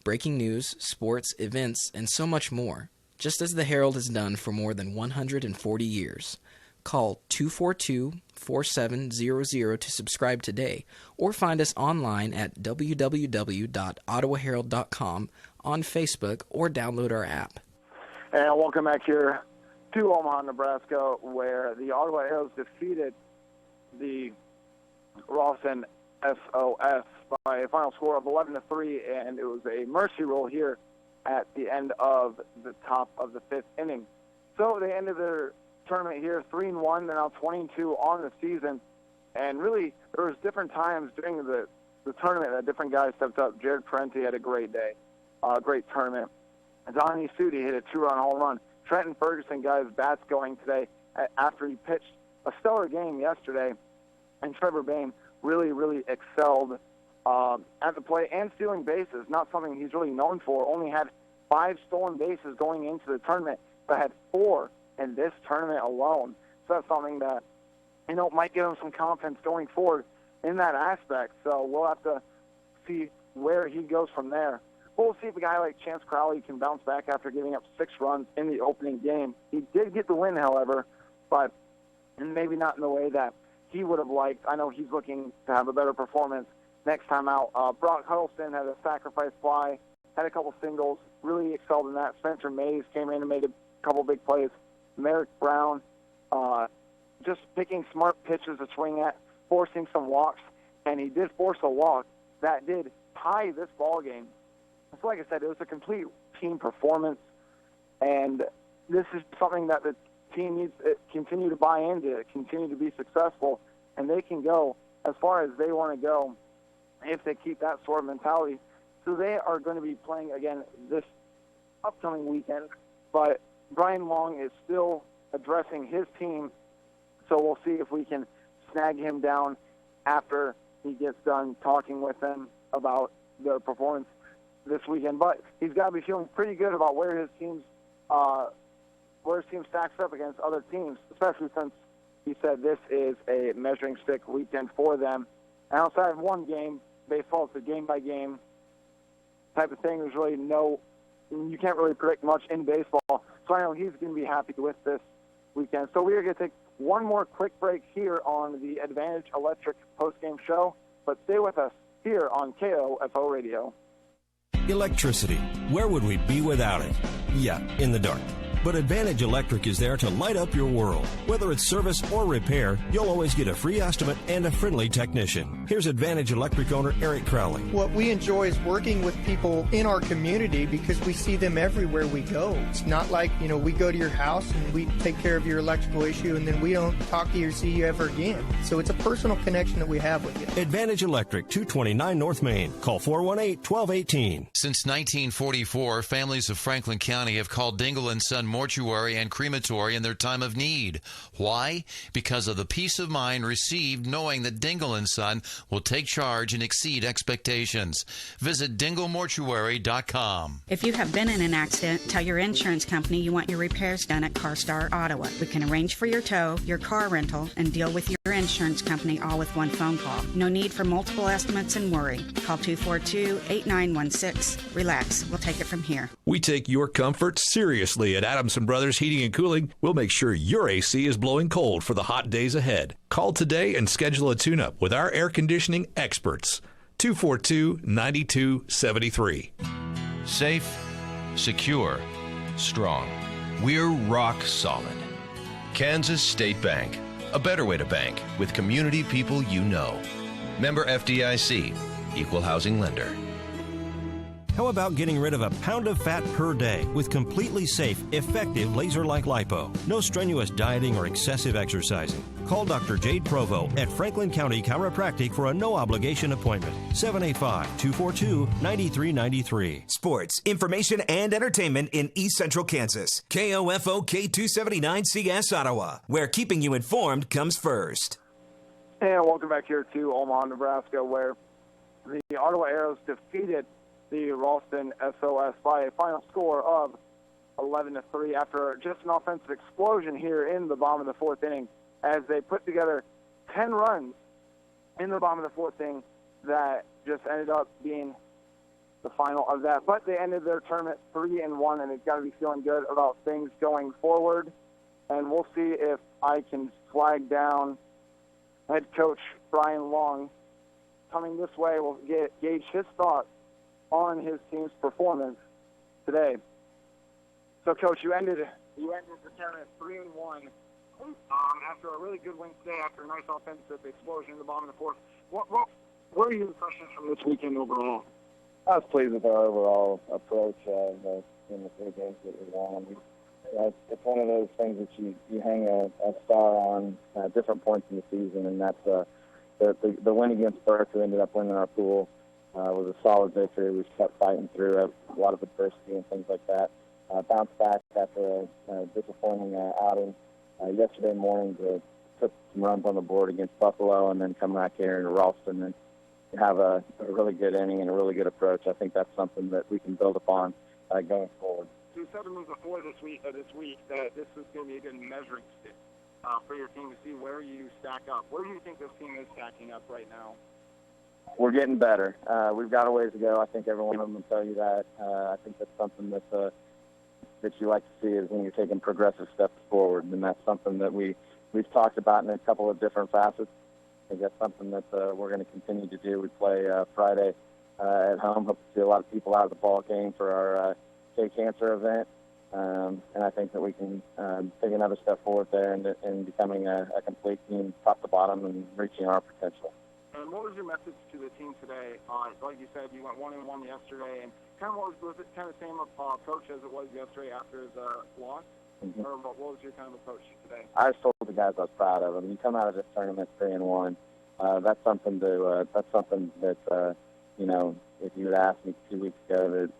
Breaking news, sports, events, and so much more, just as the Herald has done for more than 140 years. Call 242-4700 to subscribe today, or find us online at www.ottawaherald.com, on Facebook, or download our app. And welcome back here to Omaha, Nebraska, where the Ottawa Arrows defeated the Ralston SOS by a final score of 11-3, and it was a mercy rule here at the end of the top of the fifth inning. So they ended their tournament here 3-1. They're now 22 on the season, and really there was different times during the tournament that different guys stepped up. Jared Parenti had a great day, great tournament. Donnie Sudi hit a 2-run home run. Trenton Ferguson got his bats going today after he pitched a stellar game yesterday. And Trevor Bain really, really excelled at the plate and stealing bases, not something he's really known for. Only had 5 stolen bases going into the tournament, but had 4 in this tournament alone. So that's something that, might give him some confidence going forward in that aspect. So we'll have to see where he goes from there. We'll see if a guy like Chance Crowley can bounce back after giving up 6 runs in the opening game. He did get the win, however, but maybe not in the way that he would have liked. I know he's looking to have a better performance next time out. Brock Huddleston had a sacrifice fly, had a couple singles, really excelled in that. Spencer Mays came in and made a couple big plays. Merrick Brown just picking smart pitches to swing at, forcing some walks, and he did force a walk that did tie this ball game. So like I said, it was a complete team performance, and this is something that the team needs to continue to buy into, continue to be successful, and they can go as far as they want to go if they keep that sort of mentality. So they are going to be playing again this upcoming weekend, but Brian Long is still addressing his team, so we'll see if we can snag him down after he gets done talking with them about their performance this weekend. But he's got to be feeling pretty good about where his team stacks up against other teams, especially since he said this is a measuring stick weekend for them. And outside of one game, baseball is a game-by-game type of thing. There's really you can't really predict much in baseball. So I know he's going to be happy with this weekend. So we are going to take one more quick break here on the Advantage Electric postgame show, but stay with us here on KOFO Radio. Electricity. Where would we be without it? Yeah, in the dark. But Advantage Electric is there to light up your world. Whether it's service or repair, you'll always get a free estimate and a friendly technician. Here's Advantage Electric owner Eric Crowley. What we enjoy is working with people in our community because we see them everywhere we go. It's not like, we go to your house and we take care of your electrical issue and then we don't talk to you or see you ever again. So it's a personal connection that we have with you. Advantage Electric, 229 North Main. Call 418-1218. Since 1944, families of Franklin County have called Dingle & Son Mortuary and Crematory in their time of need. Why? Because of the peace of mind received knowing that Dingle & Son will take charge and exceed expectations. Visit dinglemortuary.com. If you have been in an accident, tell your insurance company you want your repairs done at CarStar Ottawa. We can arrange for your tow, your car rental, and deal with your insurance company all with one phone call. No need for multiple estimates and worry. Call 242-8916. Relax. We'll take it from here. We take your comfort seriously at Adamson Brothers Heating and Cooling. We'll make sure your AC is blowing cold for the hot days ahead. Call today and schedule a tune-up with our air conditioning experts. 242-9273. Safe, secure, strong. We're rock solid. Kansas State Bank. A better way to bank with community people you know. Member FDIC. Equal housing lender. How about getting rid of a pound of fat per day with completely safe, effective laser-like lipo? No strenuous dieting or excessive exercising. Call Dr. Jade Provo at Franklin County Chiropractic for a no-obligation appointment. 785-242-9393. Sports, information, and entertainment in East Central Kansas. KOFO K279CS Ottawa, where keeping you informed comes first. And welcome back here to Omaha, Nebraska, where the Ottawa Arrows defeated the Ralston SOS by a final score of 11-3 after just an offensive explosion here in the bottom of the fourth inning as they put together 10 runs in the bottom of the fourth inning that just ended up being the final of that. But they ended their tournament 3-1, and they've got to be feeling good about things going forward. and we'll see if I can flag down head coach Brian Long. Coming this way, we'll gauge his thoughts on his team's performance today. So, Coach, you ended the tournament 3-1 after a really good win today, after a nice offensive explosion in the bottom of the fourth. What were your impressions from this weekend overall? I was pleased with our overall approach in the 3 games that we won. It's one of those things that you hang a star on at different points in the season, and that's the win against Burke, who ended up winning our pool, was a solid victory. We kept fighting through a lot of adversity and things like that. Bounced back after a disappointing outing yesterday morning to put some runs on the board against Buffalo, and then come back here into Ralston and have a really good inning and a really good approach. I think that's something that we can build upon going forward. So you said to me before this week that this is going to be a good measuring stick for your team to see where you stack up. Where do you think this team is stacking up right now? We're getting better. We've got a ways to go. I think every one of them will tell you that. I think that's something that you like to see, is when you're taking progressive steps forward, and that's something that we've talked about in a couple of different facets. I think that's something that we're going to continue to do. We play Friday at home. Hope to see a lot of people out of the ball game for our Cancer event, and I think that we can take another step forward there in becoming a complete team, top to bottom, and reaching our potential. And what was your message to the team today? Like you said, you went 1-1 yesterday, and kind of was it kind of the same approach as it was yesterday after the loss? Mm-hmm. Or what was your kind of approach today? I just told the guys I was proud of them. You come out of this tournament 3-1. That's something that you know, if you had asked me 2 weeks ago that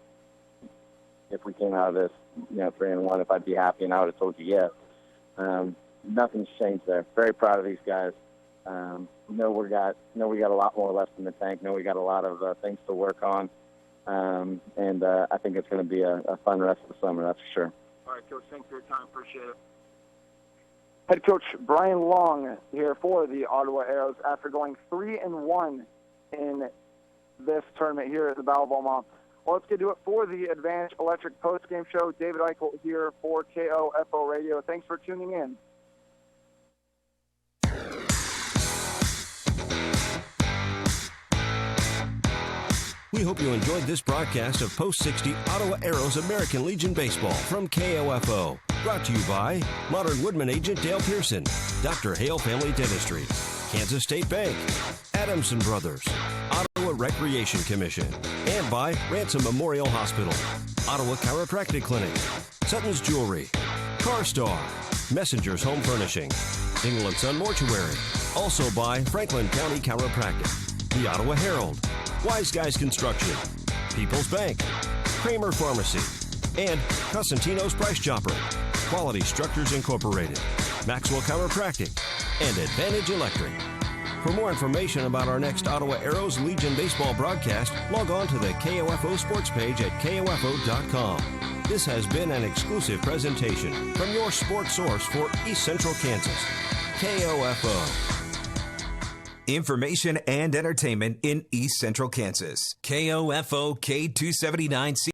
if we came out of this, 3-1, if I'd be happy, and I would have told you yes. Nothing's changed there. Very proud of these guys. Know we got a lot more left in the tank. Know we got a lot of things to work on, and I think it's going to be a fun rest of the summer. That's for sure. All right, Coach. Thanks for your time. Appreciate it. Head coach Brian Long here for the Ottawa Arrows after going 3-1 in this tournament here at the Battle of Omaha. Well, let's get to it for the Advantage Electric post-game show. David Eichel here for KOFO Radio. Thanks for tuning in. We hope you enjoyed this broadcast of Post 60 Ottawa Arrows American Legion Baseball from KOFO. Brought to you by Modern Woodman agent Dale Pearson, Dr. Hale Family Dentistry, Kansas State Bank, Adamson Brothers, Ottawa Recreation Commission, and by Ransom Memorial Hospital, Ottawa Chiropractic Clinic, Sutton's Jewelry, CarStar, Messenger's Home Furnishing, Dingle & Son Mortuary, also by Franklin County Chiropractic, the Ottawa Herald, Wise Guys Construction, People's Bank, Kramer Pharmacy, and Costantino's Price Chopper, Quality Structures Incorporated, Maxwell Chiropractic, and Advantage Electric. For more information about our next Ottawa Arrows Legion baseball broadcast, log on to the KOFO sports page at KOFO.com. This has been an exclusive presentation from your sports source for East Central Kansas, KOFO. Information and entertainment in East Central Kansas. KOFO K279C.